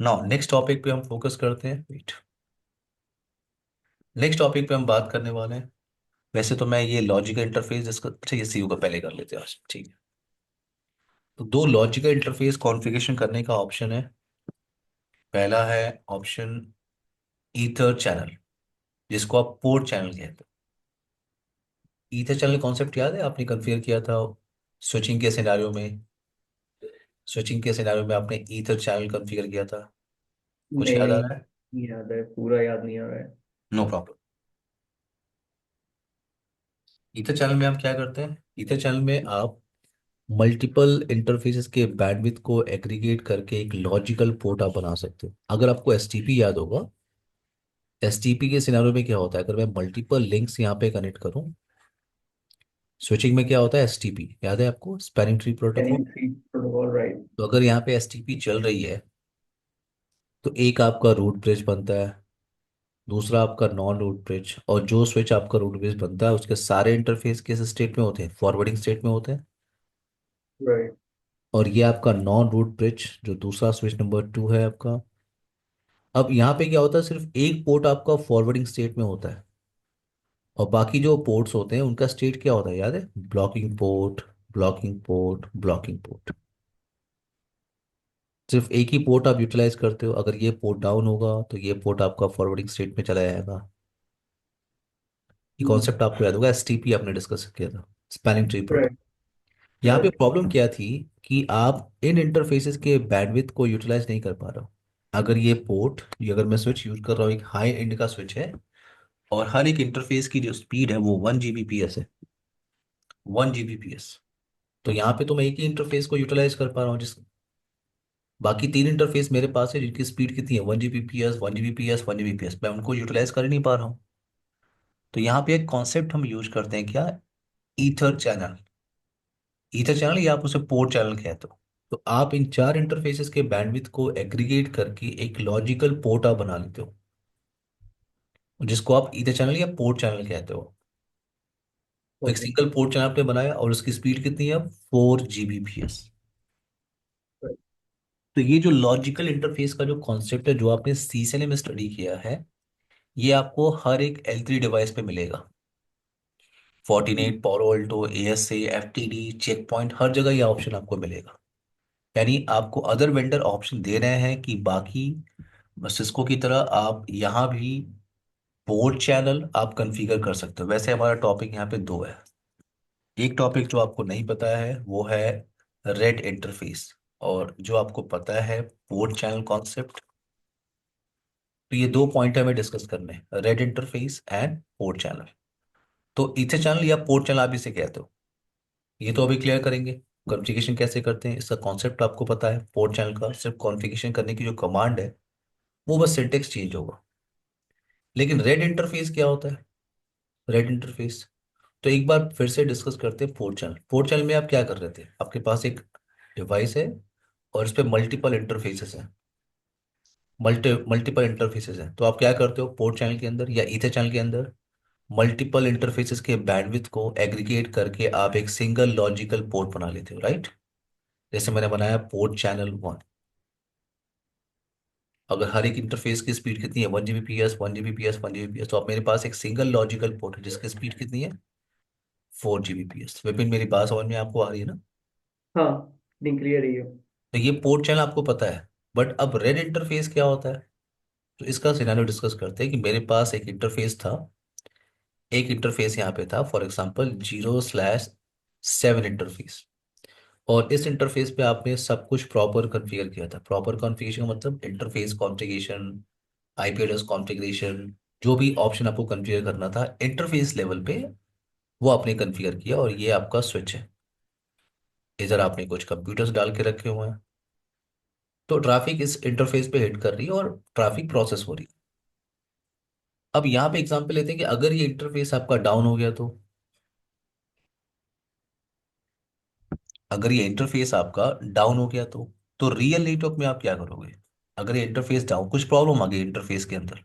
Now next topic पे हम फोकस करते हैं, वेट, नेक्स्ट टॉपिक पे हम बात करने वाले हैं। वैसे तो मैं ये लॉजिकल इंटरफेस जिसका, अच्छा ये सीयू का पहले कर लेते हैं आज, ठीक है। तो दो लॉजिकल इंटरफेस कॉन्फ़िगरेशन करने का ऑप्शन है। पहला है ऑप्शन ईथर चैनल, जिसको आप पोर्ट चैनल कहते हो। ईथर चैनल कॉन्सेप्ट याद है, आपने कॉन्फ़िगर किया था स्विचिंग के सिनेरियो में, स्विचिंग के सिनेरियो में आपने ईथर चैनल कॉन्फ़िगर किया था। कुछ नहीं याद आ नहीं, रहा है? नहीं याद है, पूरा याद नहीं आ रहा है। No problem. ईथर चैनल में आप क्या करते हैं, ईथर चैनल में आप मल्टीपल इंटरफेसेस के बैंडविड्थ को एग्रीगेट करके एक लॉजिकल पोर्ट आप बना सकते हो। अगर आपको एसटीपी याद होगा, एसटीपी के सिनेरियो में क्या होता है, अगर मैं मल्टीपल लिंक्स यहाँ पे कनेक्ट करूँ, स्विचिंग में क्या होता है, एसटीपी याद है आपको, spanning tree protocol. Spanning tree protocol, right. तो अगर यहाँ पे एसटीपी चल रही है, तो एक आपका रूट ब्रिज बनता है, दूसरा आपका नॉन रूट ब्रिज, और जो स्विच आपका रूट ब्रिज बनता है उसके सारे इंटरफेस किस स्टेट में होते हैं, फॉरवर्डिंग स्टेट में होते हैं। राइट। और ये आपका नॉन रूट ब्रिज जो दूसरा स्विच नंबर 2 है आपका। अब यहाँ पे क्या होता है, सिर्फ एक पोर्ट आपका फॉरवर्डिंग स्टेट में होता है, और बाकी जो पोर्ट्स होते हैं उनका स्टेट क्या होता है, याद है, blocking port, blocking port, blocking port. सिर्फ एक ही पोर्ट आप यूटिलाइज करते हो, अगर ये पोर्ट डाउन होगा तो ये पोर्ट आपका फॉरवर्डिंग स्टेट में चला जाएगा। ये कॉन्सेप्ट आपको याद होगा, एसटीपी आपने डिस्कस किया था, स्पैनिंग ट्री राइट। प्रोटोकॉल। यहाँ पे राइट। प्रॉब्लम क्या थी कि आप इन इंटरफेसेस के बैंडविड्थ को यूटिलाइज नहीं कर पा रहे हो। अगर ये पोर्ट, ये अगर मैं स्विच यूज कर रहा हूँ, एक हाई एंड का स्विच है, और हर एक इंटरफेस की जो स्पीड है वो 1 Gbps है, 1 Gbps। तो यहाँ पे तो मैं एक ही इंटरफेस को यूटिलाइज कर पा रहा हूँ, जिस बाकी तीन इंटरफेस मेरे पास है जिनकी स्पीड कितनी है, 1 Gbps, 1 Gbps, 1 Gbps, मैं उनको यूटिलाइज कर ही नहीं पा रहा हूँ। तो यहाँ पे एक कॉन्सेप्ट हम यूज करते हैं क्या, ईथर चैनल। ईथर चैनल या आप उसे पोर्ट चैनल कहते हो। तो आप इन चार इंटरफेसेस के बैंडविड्थ को एग्रीगेट करके एक लॉजिकल पोर्ट आप बना लेते हो, जिसको आप ईथर चैनल या पोर्ट चैनल कहते हो। तो एक ओके। सिंगल पोर्ट चैनल आपने बनाया और उसकी स्पीड कितनी है, 4 Gbps। तो ये जो लॉजिकल इंटरफेस का जो कॉन्सेप्ट है, जो आपने सीसीएनए में स्टडी किया है, ये आपको हर एक L3 डिवाइस पे मिलेगा। Fortinet, Palo Alto, ASA, FTD, check point, हर जगह ये ऑप्शन आपको मिलेगा। यानी आपको अदर वेंडर ऑप्शन दे रहे हैं कि बाकी सिस्को की तरह आप यहाँ भी पोर्ट चैनल आप कॉन्फ़िगर कर सकते हो। वैसे हमारा टॉपिक यहाँ पे दो है। एक टॉपिक जो आपको नहीं पता है वो है रेड इंटरफेस, और जो आपको पता है पोर्ट चैनल कॉन्सेप्ट। तो ये दो पॉइंट हमें डिस्कस करने हैं, red interface and port channel. तो ईथर चैनल या पोर्ट चैनल आप इसे कहते हो, ये तो अभी क्लियर करेंगे। कॉन्फ़िगरेशन कैसे करते हैं इसका कॉन्सेप्ट आपको पता है, पोर्ट चैनल का सिर्फ कॉन्फ़िगरेशन करने की जो कमांड है वो बस सिंटेक्स चेंज होगा। लेकिन रेड इंटरफेस क्या होता है, रेड इंटरफेस, तो एक बार फिर से डिस्कस करते हैं पोर्ट चैनल। पोर्ट चैनल में आप क्या कर रहे थे, आपके पास एक डिवाइस है और इस पे मल्टीपल इंटरफेसेस हैं, मल्टीपल इंटरफेसेस हैं। तो आप क्या करते हो पोर्ट चैनल के अंदर या ईथर चैनल के अंदर, मल्टीपल इंटरफेसेस के बैंडविड्थ को एग्रीगेट करके आप एक सिंगल लॉजिकल पोर्ट बना लेते हो, राइट। जैसे मैंने बनाया पोर्ट चैनल 1। अगर हर एक इंटरफेस की स्पीड कितनी है, 1 Gbps, 1 Gbps, 1 Gbps, तो आप मेरे पास एक सिंगल लॉजिकल पोर्ट है जिसकी स्पीड कितनी है, 4 Gbps। विपिन मेरी बात समझ में आपको आ रही है ना। हाँ, नहीं क्लियर है ये। तो ये पोर्ट चैनल आपको पता है, बट अब रेड इंटरफेस क्या होता है। तो इसका सिनेरियो डिस्कस करते हैं कि मेरे पास एक इंटरफेस था, एक इंटरफेस यहाँ पे था, फॉर एग्जांपल 0/7 इंटरफेस। और इस इंटरफेस पे आपने सब कुछ प्रॉपर कॉन्फ़िगर किया था। प्रॉपर कॉन्फ़िगरेशन का मतलब interface configuration, IP address configuration, जो भी ऑप्शन आपको कॉन्फ़िगर करना था इंटरफेस लेवल पे, वो आपने कॉन्फ़िगर किया। और ये आपका स्विच है, इधर आपने कुछ कंप्यूटर्स डाल के रखे हुए हैं। तो ट्रैफिक इस इंटरफेस पे हिट कर रही है और ट्रैफिक प्रोसेस हो रही है। अब यहाँ पे एग्जांपल लेते हैं कि अगर ये इंटरफेस आपका डाउन हो गया तो, अगर ये इंटरफेस आपका डाउन हो गया तो रियल नेटवर्क में आप क्या करोगे? अगर ये इंटरफेस डाउन, कुछ प्रॉब्लम आ गई इंटरफेस के अंदर,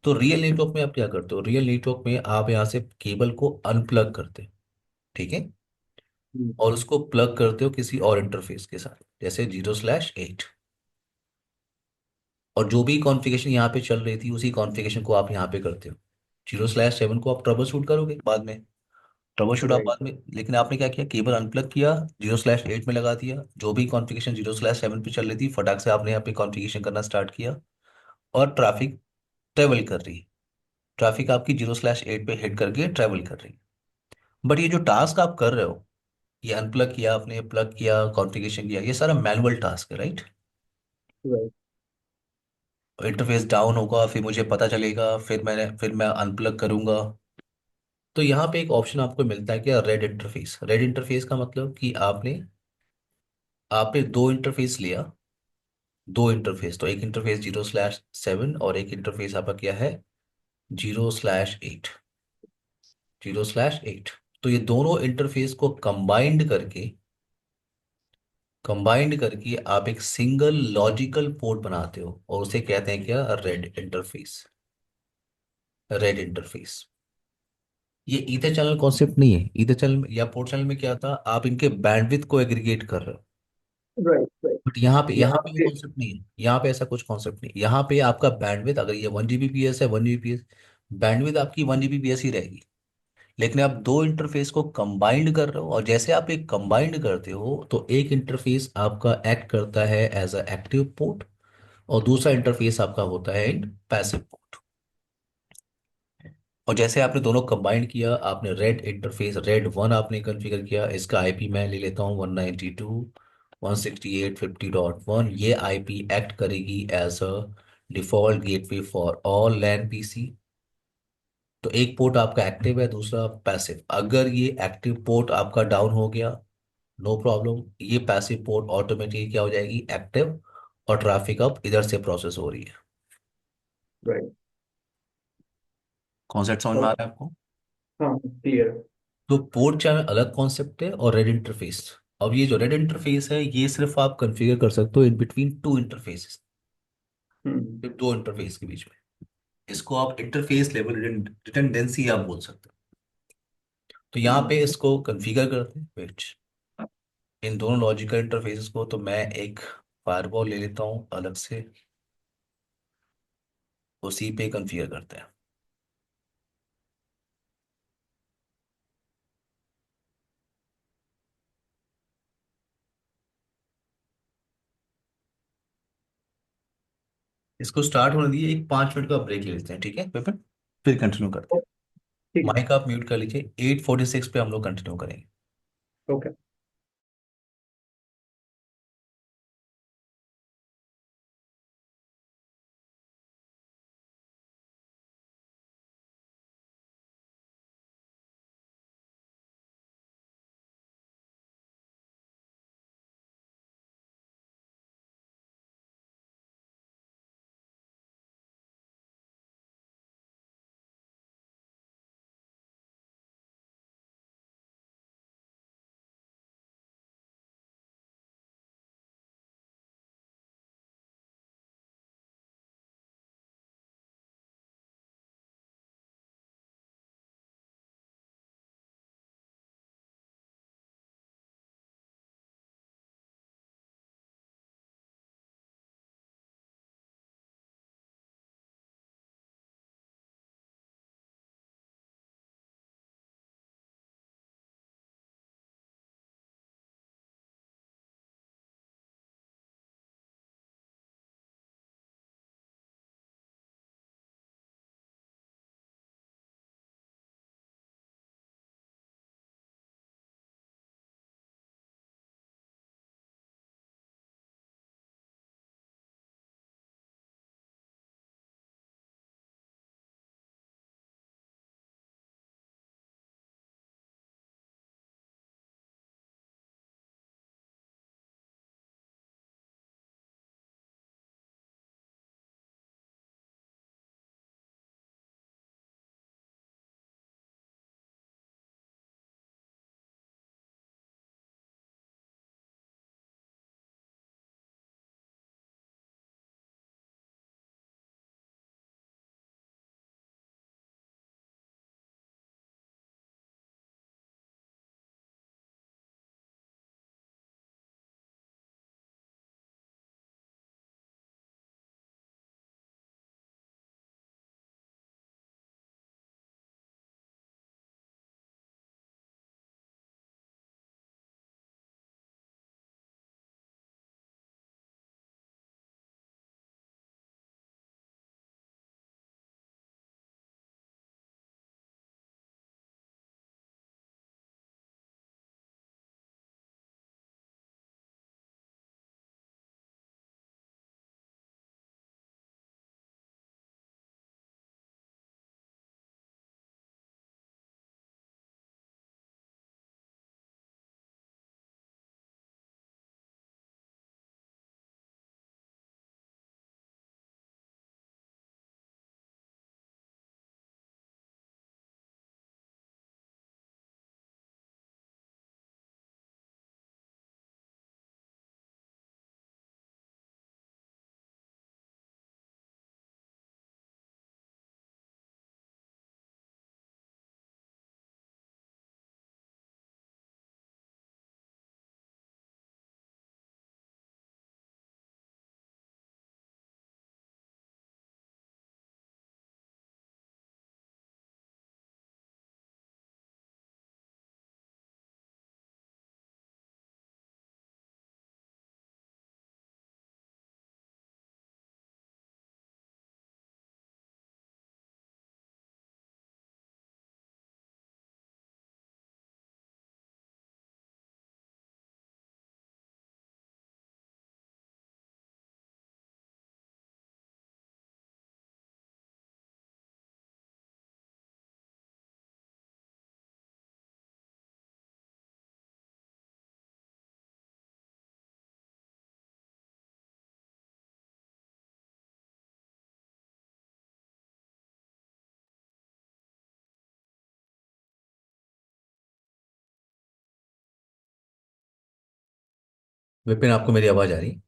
तो रियल नेटवर्क में आप क्या करते हो? रियल नेटवर्क में आप यहाँ से केबल को अनप्लग करते हो, ठीक है, हम्म, और उसको प्लग करते हो किसी और इंटरफेस के साथ, जैसे 0/8। और जो भी कॉन्फ़िगरेशन यहाँ पे चल रही थी उसी कॉन्फ़िगरेशन को आप यहाँ पे करते हो। 0/7 को आप ट्रबल शूट करोगे बाद में, ट्रबल शूट आप राइट। बाद में, लेकिन आपने क्या किया, केबल अनप्लग किया, 0/8 में लगा दिया, जो भी कॉन्फ़िगरेशन 0/7 पे चल रही थी फटाक से आपने यहाँ पे कॉन्फ़िगरेशन करना स्टार्ट किया, और ट्रैफिक ट्रेवल कर रही है, ट्रैफिक आपकी 0/8 पे हिट करके ट्रेवल कर रही है। बट ये जो टास्क आप कर रहे हो, ये अनप्लग किया आपने, प्लग किया, कॉन्फ़िगरेशन किया, ये सारा मैनुअल टास्क है, राइट? राइट। इंटरफेस डाउन होगा, फिर मुझे पता चलेगा, फिर मैं अनप्लग करूंगा। तो यहाँ पे एक ऑप्शन आपको मिलता है क्या, रेड इंटरफेस। रेड इंटरफेस का मतलब कि आपने आपने दो इंटरफेस लिया, दो इंटरफेस, तो एक इंटरफेस 0/7 और एक इंटरफेस आपका क्या है, 0/8, 0/8। तो ये दोनों इंटरफेस को कंबाइंड करके आप एक सिंगल लॉजिकल पोर्ट बनाते हो, और उसे कहते हैं क्या, रेड इंटरफेस। Red interface. ये ईथर चैनल कॉन्सेप्ट नहीं है। ईथर चैनल या पोर्ट चैनल में क्या था, आप इनके बैंडविड्थ को एग्रीगेट कर रहे हो। राइट। राइट। बट यहाँ यहाँ पे वो पे। कॉन्सेप्ट नहीं है, यहाँ पे ऐसा कुछ कॉन्सेप्ट नहीं है। यहाँ पे आपका बैंडविड्थ, अगर ये 1 Gbps है, 1 Gbps बैंडविड्थ आपकी 1 Gbps ही रहेगी। लेकिन आप दो इंटरफेस को कंबाइंड कर रहे हो, और जैसे आप एक कंबाइंड करते हो तो एक इंटरफेस आपका एक्ट करता है एज अ एक्टिव पोर्ट, और दूसरा इंटरफेस आपका होता है इन पैसिव पोर्ट। और जैसे आपने दोनों कंबाइंड किया, आपने रेड इंटरफेस रेड 1 आपने कॉन्फ़िगर किया, इसका आईपी मैं ले लेता हूँ 192.168.50.1। ये आईपी एक्ट करेगी as a default gateway for all LAN PC. तो एक पोर्ट आपका एक्टिव है, दूसरा पैसिव। अगर ये एक्टिव पोर्ट आपका डाउन हो गया, नो प्रॉब्लम, ये पैसिव पोर्ट ऑटोमेटिकली क्या हो जाएगी, एक्टिव, और ट्रैफिक अब इधर से प्रोसेस हो रही है। राइट। कॉन्सेप्ट समझ में आ और रहा है आपको? हाँ, क्लियर। तो पोर्ट चैनल अलग कॉन्सेप्ट है, और रेड इंटरफेस। अब ये जो रेड इंटरफेस है, ये सिर्फ आप कॉन्फ़िगर कर सकते हो इन बिटवीन टू इंटरफेसेस, हम्म। सिर्फ दो इंटरफेस के बीच में। इसको आप इंटरफेस लेवल रिडंडेंसी आप बोल सकते हो। तो यहाँ हम्म। पे इसको कॉन्फ़िगर करते हैं, वेट, इन दोनों लॉजिकल इंटरफेसेस को। तो मैं एक फायरवॉल ले लेता हूँ अलग से, उसी पे कॉन्फ़िगर करते हैं। इसको स्टार्ट होने दिए, एक 5 मिनट का ब्रेक ले लेते हैं, ठीक है पेपर, फिर कंटिन्यू करते हैं। ठीक है। माइक आप म्यूट कर लीजिए, 8:46 पे हम लोग कंटिन्यू करेंगे। ओके। विपिन, आपको मेरी आवाज आ रही?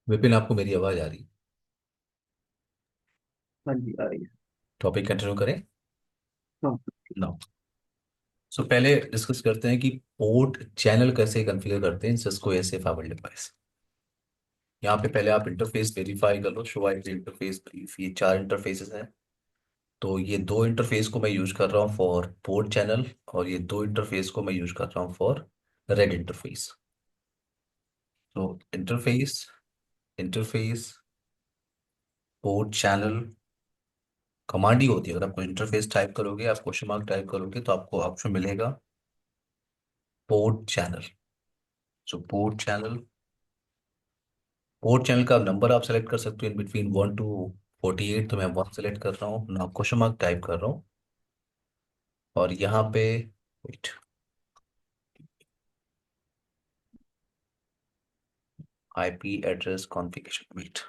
विपिन, आपको मेरी आवाज आ रही? हाँ जी, आ रही है। टॉपिक कंटिन्यू करें? हाँ। ना। सो पहले डिस्कस करते हैं कि पोर्ट चैनल कैसे कॉन्फ़िगर करते हैं सिस्को एसए फाइबर डिवाइस। यहाँ पे पहले आप इंटरफेस वेरीफाई कर लो, शो आई इंटरफेस ब्रीफ, ये चार इंटरफेसेस हैं। तो ये दो इंटरफेस को मैं यूज कर रहा हूँ फॉर पोर्ट चैनल, और ये दो इंटरफेस को मैं यूज कर रहा हूँ फॉर रेड इंटरफेस। तो interface, interface, port channel command ही होती है। अगर आप कोई इंटरफेस टाइप करोगे, आप क्वेश्चन मार्क टाइप करोगे, तो आपको ऑप्शन मिलेगा पोर्ट चैनल। सो पोर्ट चैनल का नंबर आप सेलेक्ट कर सकते हो इन बिटवीन 1 to 48। तो मैं 1 सेलेक्ट कर रहा हूँ ना, क्वेश्चन मार्क टाइप कर रहा हूँ। और यहाँ पे wait, IP address configuration, wait,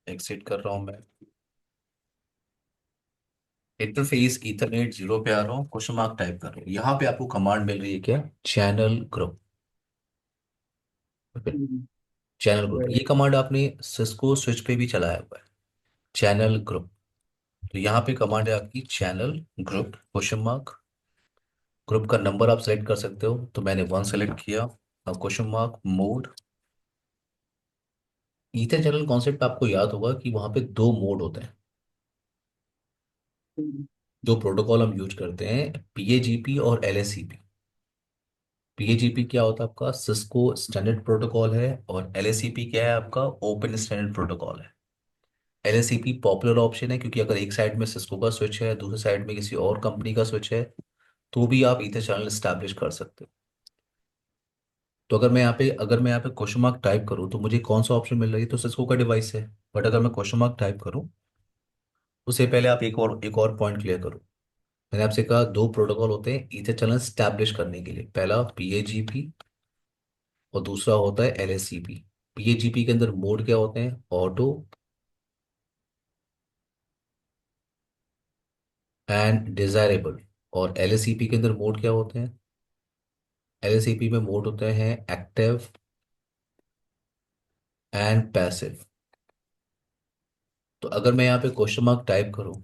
exit कर रहा हूँ मैं। इंटरफेस ईथरनेट 0 पे आ रहा हूँ, क्वेश्चन मार्क टाइप कर रहा हूँ। यहाँ पे आपको कमांड मिल रही है क्या? Channel group. Channel group, right. ये कमांड आपने सिस्को स्विच पे भी चलाया हुआ है, चैनल ग्रुप। तो यहाँ पे कमांड है आपकी channel group, question mark. Group का नंबर आप सेलेक्ट कर सकते हो, तो मैंने 1 सेलेक्ट किया। अब question mark mode. Ether channel concept आपको याद होगा कि वहां पे दो मोड होते हैं। जो प्रोटोकॉल हम यूज करते हैं, पीएजीपी और एलएससीपी। पीएजीपी क्या होता है आपका? सिस्को स्टैंडर्ड प्रोटोकॉल है। और एलएससीपी क्या है आपका? ओपन स्टैंडर्ड प्रोटोकॉल है। एलएससीपी पॉपुलर ऑप्शन है क्योंकि अगर एक साइड में सिस्को का स्विच है, दूसरी साइड में किसी और कंपनी का स्विच है, तो भी आप ईथर चैनल स्टैब्लिश कर सकते हो। तो अगर मैं यहाँ पे क्वेश्चन मार्क टाइप करूँ, तो मुझे कौन सा ऑप्शन मिल रही है? तो सिस्को का डिवाइस है। बट अगर मैं क्वेश्चन मार्क टाइप करूँ, उससे पहले आप एक और पॉइंट क्लियर करो। मैंने आपसे कहा दो प्रोटोकॉल होते हैं ईथर चैनल स्टैब्लिश करने के लिए, पहला पीएजीपी और दूसरा होता है एलएससीपी। पीएजीपी के अंदर मोड क्या होते हैं? Auto and desirable. और एलएससीपी के अंदर मोड क्या होते हैं? एलएससीपी में मोड होते हैं एक्टिव एंड पैसिव। तो अगर मैं यहाँ पे क्वेश्चन मार्क टाइप करूँ,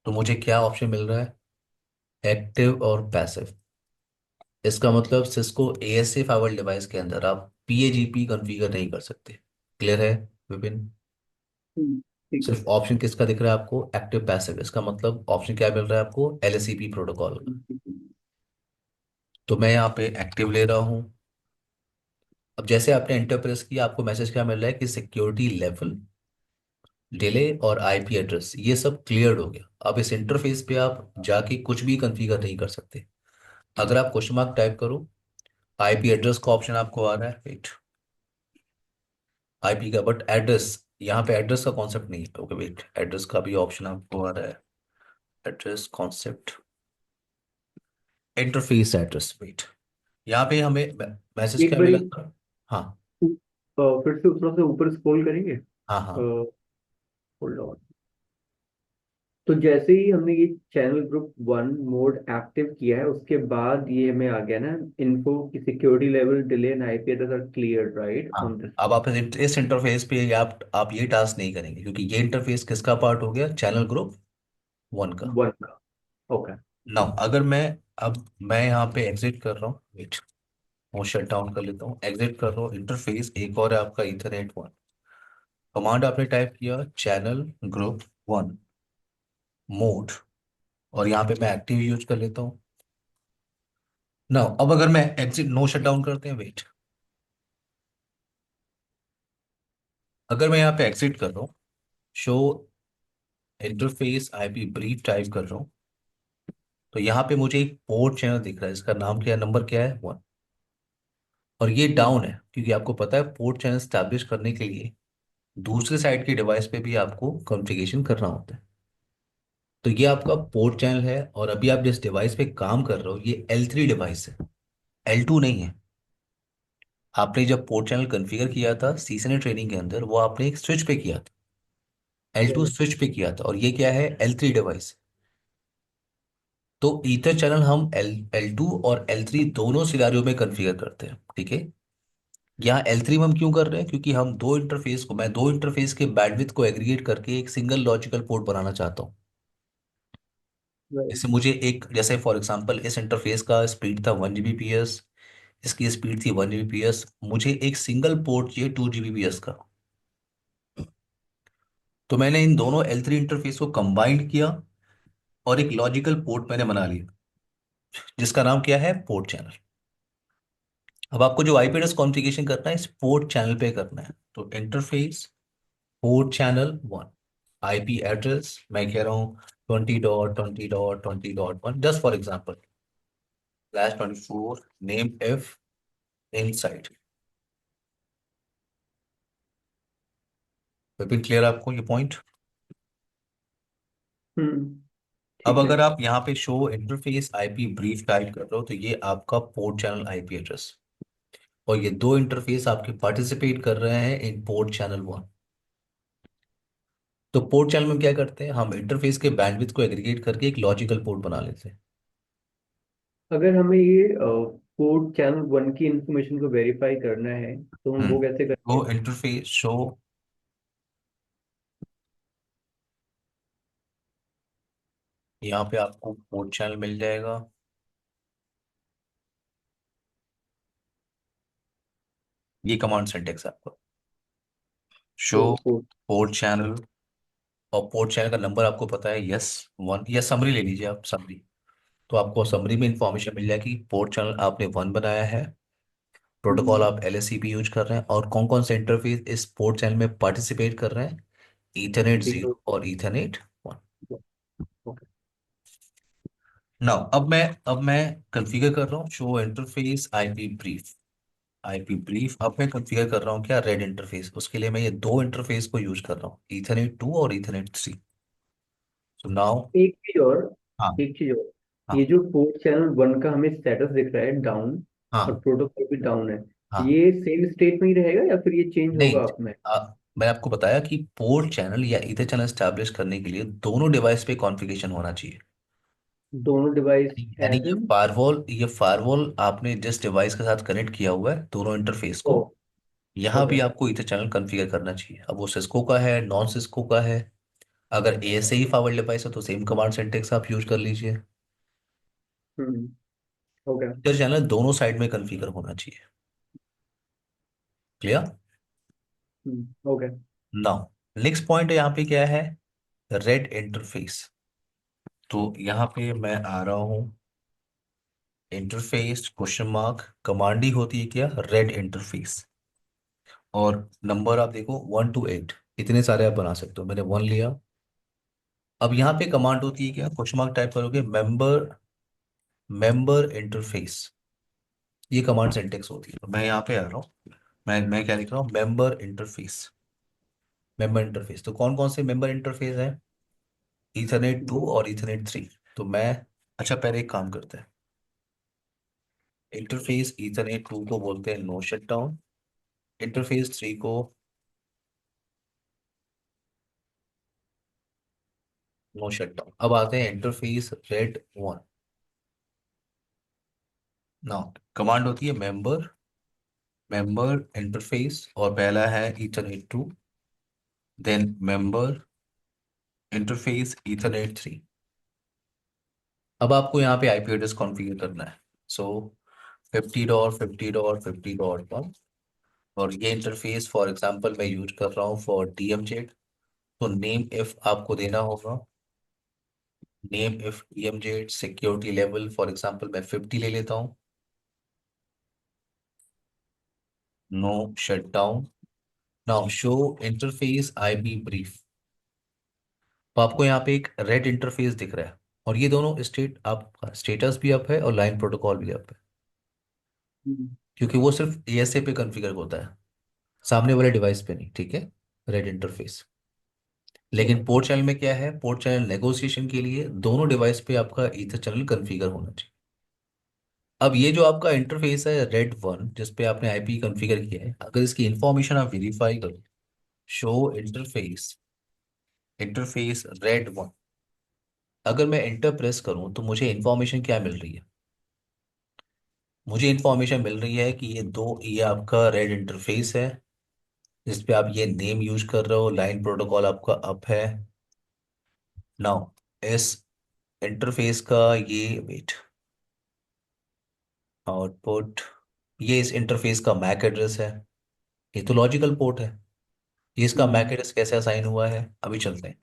तो मुझे क्या ऑप्शन मिल रहा है? एक्टिव और पैसिव। इसका मतलब सिस्को एएसए फाइबर डिवाइस के अंदर आप पीएजीपी कॉन्फ़िगर नहीं कर सकते। क्लियर है विपिन? ठीक है। सिर्फ ऑप्शन किसका दिख रहा है आपको? Active passive. इसका मतलब ऑप्शन क्या मिल रहा है आपको? एलएससीपी प्रोटोकॉल का। तो मैं यहाँ पे एक्टिव ले रहा हूँ। अब जैसे आपने एंटर प्रेस किया, आपको मैसेज क्या मिल रहा है कि सिक्योरिटी लेवल, डिले और आईपी एड्रेस ये सब क्लियर्ड हो गया। अब इस इंटरफेस पे आप जाके कुछ भी कॉन्फ़िगर नहीं कर सकते। अगर आप क्वेश्चन मार्क टाइप करो, आईपी एड्रेस का ऑप्शन आपको आ रहा है, वेट, आईपी का, बट एड्रेस, यहाँ पे एड्रेस का कॉन्सेप्ट नहीं है। ओके वेट, एड्रेस का भी ऑप्शन आपको आ रहा है, address concept, interface address, wait. यहाँ पे हमें मैसेज एक क्या बार मिला था? हाँ, फिर से थोड़ा सा ऊपर स्क्रॉल करेंगे। हाँ, हाँ। Hold on. तो जैसे ही हमने ये channel group one mod active किया है, उसके बाद ये हमें आ गया ना, इन्फो की security level delay and IP address are clear right हाँ, ऑन दिस अब आप इस इंटरफेस पे आप ये टास्क नहीं करेंगे, क्योंकि ये इंटरफेस किसका पार्ट हो गया, चैनल ग्रुप वन का। वन का। ओके। नाउ अगर मैं यहाँ पे एग्जिट कर रहा हूँ, वेट, वो शट डाउन कर लेता हूँ, एग्जिट कर रहा हूँ, इंटरफेस एक और है आपका इथरनेट वन। कमांड आपने टाइप किया चैनल ग्रुप वन मोड, और यहाँ पे मैं एक्टिव यूज कर लेता हूँ। नाउ अब अगर मैं एग्जिट नो शट डाउन करते हैं, वेट, अगर मैं यहाँ पे एग्जिट कर रहा हूँ, show interface IP brief type कर रहा हूँ, तो यहाँ पे मुझे एक पोर्ट चैनल दिख रहा है, इसका नाम क्या है, नंबर क्या है, वन। और ये डाउन है, क्योंकि आपको पता है पोर्ट चैनल स्टैब्लिश करने के लिए दूसरे साइड के डिवाइस पे भी आपको कॉन्फ़िगरेशन करना होता है। तो ये आपका पोर्ट चैनल है, और अभी आप जिस डिवाइस पे काम कर रहे हो ये L3 डिवाइस है, L2 नहीं है। आपने जब पोर्ट चैनल कॉन्फ़िगर किया था सीसने ट्रेनिंग के अंदर, वो आपने एक स्विच पे किया था, L2 राइट। स्विच पे किया था, और ये क्या है, L3 डिवाइस। तो ईथर चैनल हम L2 और L3 दोनों सिनारियों में कॉन्फ़िगर करते हैं, ठीक है। यहाँ L3 में हम क्यों कर रहे हैं, क्योंकि मैं दो इंटरफेस के बैंडविड्थ को एग्रीगेट करके एक सिंगल लॉजिकल पोर्ट बनाना चाहता हूँ। राइट। इससे मुझे एक, जैसे फॉर एग्जांपल इस इंटरफेस का स्पीड था 1 Gbps, इसकी स्पीड थी 1 Gbps, मुझे एक सिंगल पोर्ट चाहिए 2 Gbps का। तो मैंने इन दोनों L3 इंटरफेस को कंबाइंड किया, और एक लॉजिकल पोर्ट मैंने बना लिया, जिसका नाम क्या है, पोर्ट चैनल। अब आपको जो आईपी एड्रेस कॉन्फ़िगरेशन करना है इस पोर्ट चैनल पे करना है, तो interface port channel one, IP address मैं कह रहा हूँ 20.20.20.1, just for example, /24 name if inside. Vipin, clear आपको ये पॉइंट? हम्म। अब ठीक है। अगर आप यहाँ पे show interface IP brief type कर रहे हो, तो ये आपका पोर्ट चैनल आईपी एड्रेस, और ये दो इंटरफेस आपके पार्टिसिपेट कर रहे हैं इन पोर्ट चैनल वन। तो पोर्ट चैनल में क्या करते हैं, हम इंटरफेस के बैंडविड्थ को एग्रीगेट करके एक लॉजिकल पोर्ट बना लेते हैं। अगर हमें ये कोड चैनल वन की इंफॉर्मेशन को वेरीफाई करना है तो हम वो कैसे तो करेंगे? इंटरफेस शो, यहाँ पे आपको पोर्ट चैनल मिल जाएगा, ये कमांड सिंटेक्स आपको, शो तो कोड। पोर्ट चैनल, और पोर्ट चैनल का नंबर आपको पता है, यस वन, या समरी ले लीजिए आप, समरी। तो आपको समरी में इंफॉर्मेशन मिल जाएगी, पोर्ट चैनल आपने वन बनाया है, प्रोटोकॉल आप LSCP यूज कर रहे हैं, और कौन कौन से इंटरफेस इस पोर्ट चैनल में पार्टिसिपेट कर रहे हैं, ईथरनेट जीरो। 0 और ईथरनेट 1। ओके। नाउ अब मैं कॉन्फ़िगर कर रहा हूँ शो इंटरफेस आईपी ब्रीफ अब मैं कॉन्फ़िगर कर रहा हूँ क्या, रेड इंटरफेस, उसके लिए मैं ये दो इंटरफेस को यूज कर रहा हूँ, ईथरनेट 2 और ईथरनेट 3। सो नाउ, एक चीज और। हाँ एक चीज और। ये हाँ जो पोर्ट चैनल वन का हमें स्टेटस दिख रहा है डाउन, और हाँ प्रोटोकॉल भी डाउन है, हाँ, ये सेम स्टेट में ही रहेगा या फिर ये चेंज नहीं, होगा आप में? मैंने आपको बताया कि पोर्ट चैनल या ईथर चैनल स्टैब्लिश करने के लिए दोनों डिवाइस पे कॉन्फ़िगरेशन होना चाहिए। दोनों डिवाइस यानी एज इन? ये फायरवॉल आपने जिस डिवाइस के साथ कनेक्ट किया हुआ है दोनों इंटरफेस ओ। को, यहाँ ओके। भी आपको ईथर चैनल कॉन्फ़िगर करना चाहिए। अब वो सिस्को का है, नॉन सिस्को का है, अगर ASA ही फाइवर डिवाइस है तो सेम कमांड सिंटेक्स आप यूज कर लीजिए। हम्म। ओके। ईथर चैनल दोनों साइड में कॉन्फ़िगर होना चाहिए। Clear? Okay. Now next point यहाँ पे क्या है, रेड इंटरफेस। तो यहाँ पे मैं आ रहा हूँ, इंटरफेस क्वेश्चन मार्क, कमांड ही होती है क्या, रेड इंटरफेस, और नंबर आप देखो 1 to 8, इतने सारे आप बना सकते हो, मैंने वन लिया। अब यहाँ पे कमांड होती है क्या, क्वेश्चन मार्क टाइप करोगे, मेंबर मेंबर इंटरफेस, ये कमांड सिंटेक्स होती है। तो मैं यहाँ पे आ रहा हूँ, मैं क्या लिख रहा हूँ, मेंबर इंटरफेस। तो कौन कौन से मेंबर इंटरफेस है, ईथरनेट 2 और ईथरनेट 3। तो मैं, अच्छा पहले एक काम करते हैं, इंटरफेस ईथरनेट 2 को बोलते हैं नो शट डाउन, इंटरफेस 3 को नो शट डाउन। अब आते हैं इंटरफेस रेड वन। ना, कमांड होती है मेंबर, मेंबर इंटरफेस, और पहला है ethernet two, then member interface ethernet three. अब आपको यहाँ पे आईपी एड्रेस कॉन्फ़िगर करना है। सो 50.50.50.1, और ये इंटरफेस फॉर एग्जांपल मैं यूज कर रहा हूँ फॉर डीएमजेड। तो नेम इफ आपको देना होगा, nameif DMZ security level for example मैं 50 ले लेता हूँ। No shut down. Now show interface IP brief. तो आपको यहाँ पे एक रेड इंटरफेस दिख रहा है, और ये दोनों स्टेट, आपका स्टेटस भी अप है और लाइन प्रोटोकॉल भी अप है, हम्म। क्योंकि वो सिर्फ एएसए पे कॉन्फ़िगर होता है, सामने वाले डिवाइस पे नहीं, ठीक है। Red interface. लेकिन ओके। पोर्ट चैनल में क्या है, पोर्ट चैनल नेगोशिएशन के लिए दोनों डिवाइस पे आपका ईथर चैनल कॉन्फ़िगर होना चाहिए। अब ये जो आपका इंटरफेस है रेड वन, जिस पे आपने आईपी कॉन्फ़िगर किया है, अगर इसकी इंफॉर्मेशन आप वेरीफाई करो, show interface, interface red one, अगर मैं इंटर प्रेस करूं तो मुझे इंफॉर्मेशन क्या मिल रही है? मुझे इंफॉर्मेशन मिल रही है कि ये आपका रेड इंटरफेस है, जिस पे आप ये नेम यूज कर रहे हो, लाइन प्रोटोकॉल आपका अप है। नाउ इस इंटरफेस का ये वेट, आउटपुट, ये इस इंटरफेस का मैक एड्रेस है। ये तो लॉजिकल पोर्ट है। ये इसका मैक हम्म। एड्रेस कैसे असाइन हुआ है, अभी चलते हैं।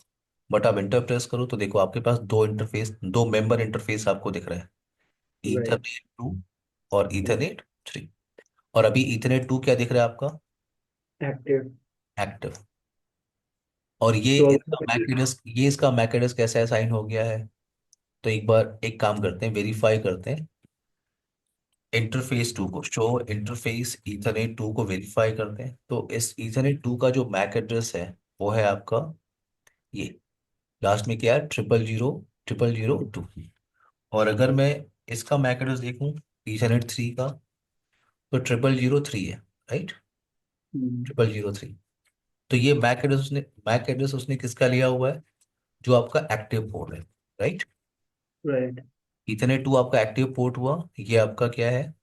बट आप इंटर प्रेस करो तो देखो आपके पास दो इंटरफेस, दो मेंबर इंटरफेस आपको दिख रहा है, राइट। ईथरनेट टू और ईथरनेट थ्री। और अभी ईथरनेट टू क्या दिख रहा है आपका? एक्टिव। एक्टिव। और ये तो इसका मैक एड्रेस, ये इसका मैक एड्रेस कैसे असाइन हो गया है? तो एक बार एक काम करते हैं, वेरीफाई करते हैं इंटरफेस टू को, शो इंटरफेस ईथरनेट टू को वेरीफाई करते हैं। तो इस ईथरनेट टू का जो मैक एड्रेस है वो है आपका ये, लास्ट में क्या है, 000 000 2। और अगर मैं इसका मैक एड्रेस देखूं ईथरनेट थ्री का, तो 000 3 है, राइट। हम्म। 000 3। तो ये मैक एड्रेस उसने किसका लिया हुआ है? जो आपका एक्टिव पोर्ट है, राइट। राइट। इथरनेट टू आपका एक्टिव पोर्ट हुआ, ये आपका क्या है,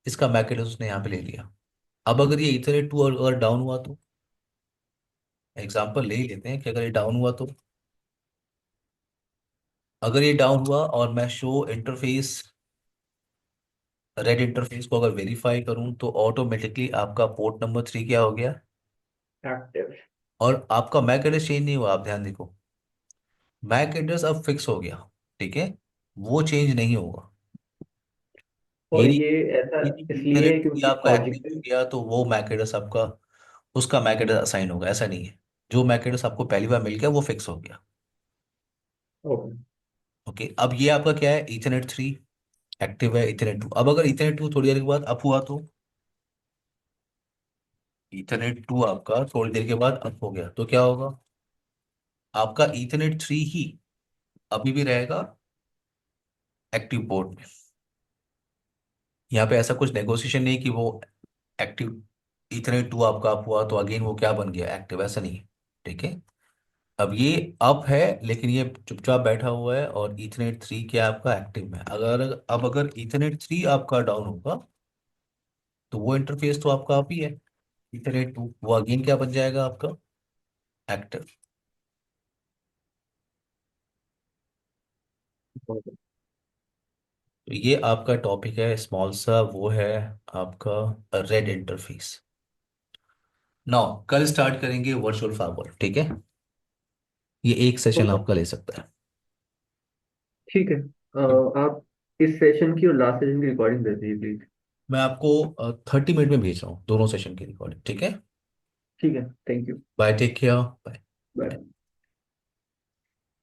इसका मैक एड्रेस उसने यहाँ पे ले लिया। अब अगर ये इथरनेट टू अगर डाउन हुआ तो, एग्जांपल ले ही लेते हैं कि अगर ये डाउन हुआ तो, अगर ये डाउन हुआ और मैं शो इंटरफेस रेड इंटरफेस को अगर वेरीफाई करूं, तो ऑटोमेटिकली आपका पोर्ट नंबर 3 क्या हो गया, एक्टिव। और आपका मैक एड्रेस चेंज नहीं हुआ। आप ध्यान देखो, मैक एड्रेस अब फिक्स हो गया, ठीक है, वो चेंज नहीं होगा। ये और नहीं, ये ऐसा ये नहीं कि इसलिए है इंटरनेट भी क्योंकि आपका एक्टिव हो लॉजिकल। गया तो वो मैक एड्रेस आपका, उसका मैक एड्रेस असाइन होगा, ऐसा नहीं है। जो मैक एड्रेस आपको पहली बार मिल गया वो फिक्स हो गया। ओके। ओके, अब ये आपका क्या है, इथरनेट थ्री एक्टिव है, इथरनेट टू। अब अगर इथरनेट टू थोड़ी देर के बाद अप हुआ तो, इथरनेट टू आपका थोड़ी देर के बाद अप हो गया तो क्या होगा, आपका इथरनेट थ्री ही अभी भी रहेगा एक्टिव पोर्ट में। यहाँ पे ऐसा कुछ नेगोशिएशन नहीं कि वो एक्टिव, इथरनेट टू आपका अप हुआ तो अगेन वो क्या बन गया, एक्टिव, ऐसा नहीं है, ठीक है। अब ये अप है, लेकिन ये चुपचाप बैठा हुआ है, और इथरनेट थ्री क्या है आपका एक्टिव में। अगर इथरनेट थ्री आपका डाउन होगा, तो वो इंटरफेस तो आपका अप ही है, इथरनेट टू, वो अगेन क्या बन जाएगा आपका, एक्टिव। तो ये आपका टॉपिक है स्मॉल सा, वो है आपका रेड इंटरफेस। नाउ कल स्टार्ट करेंगे वर्चुअल फायरवॉल, ठीक है। ये एक सेशन ओके। आपका ले सकता है। ठीक है। आप इस सेशन की और लास्ट सेशन की रिकॉर्डिंग दे दीजिए प्लीज। मैं आपको 30 मिनट में भेज रहा हूँ दोनों सेशन की रिकॉर्डिंग, ठीक है। ठीक है। Thank you. Bye, take care, bye. Bye.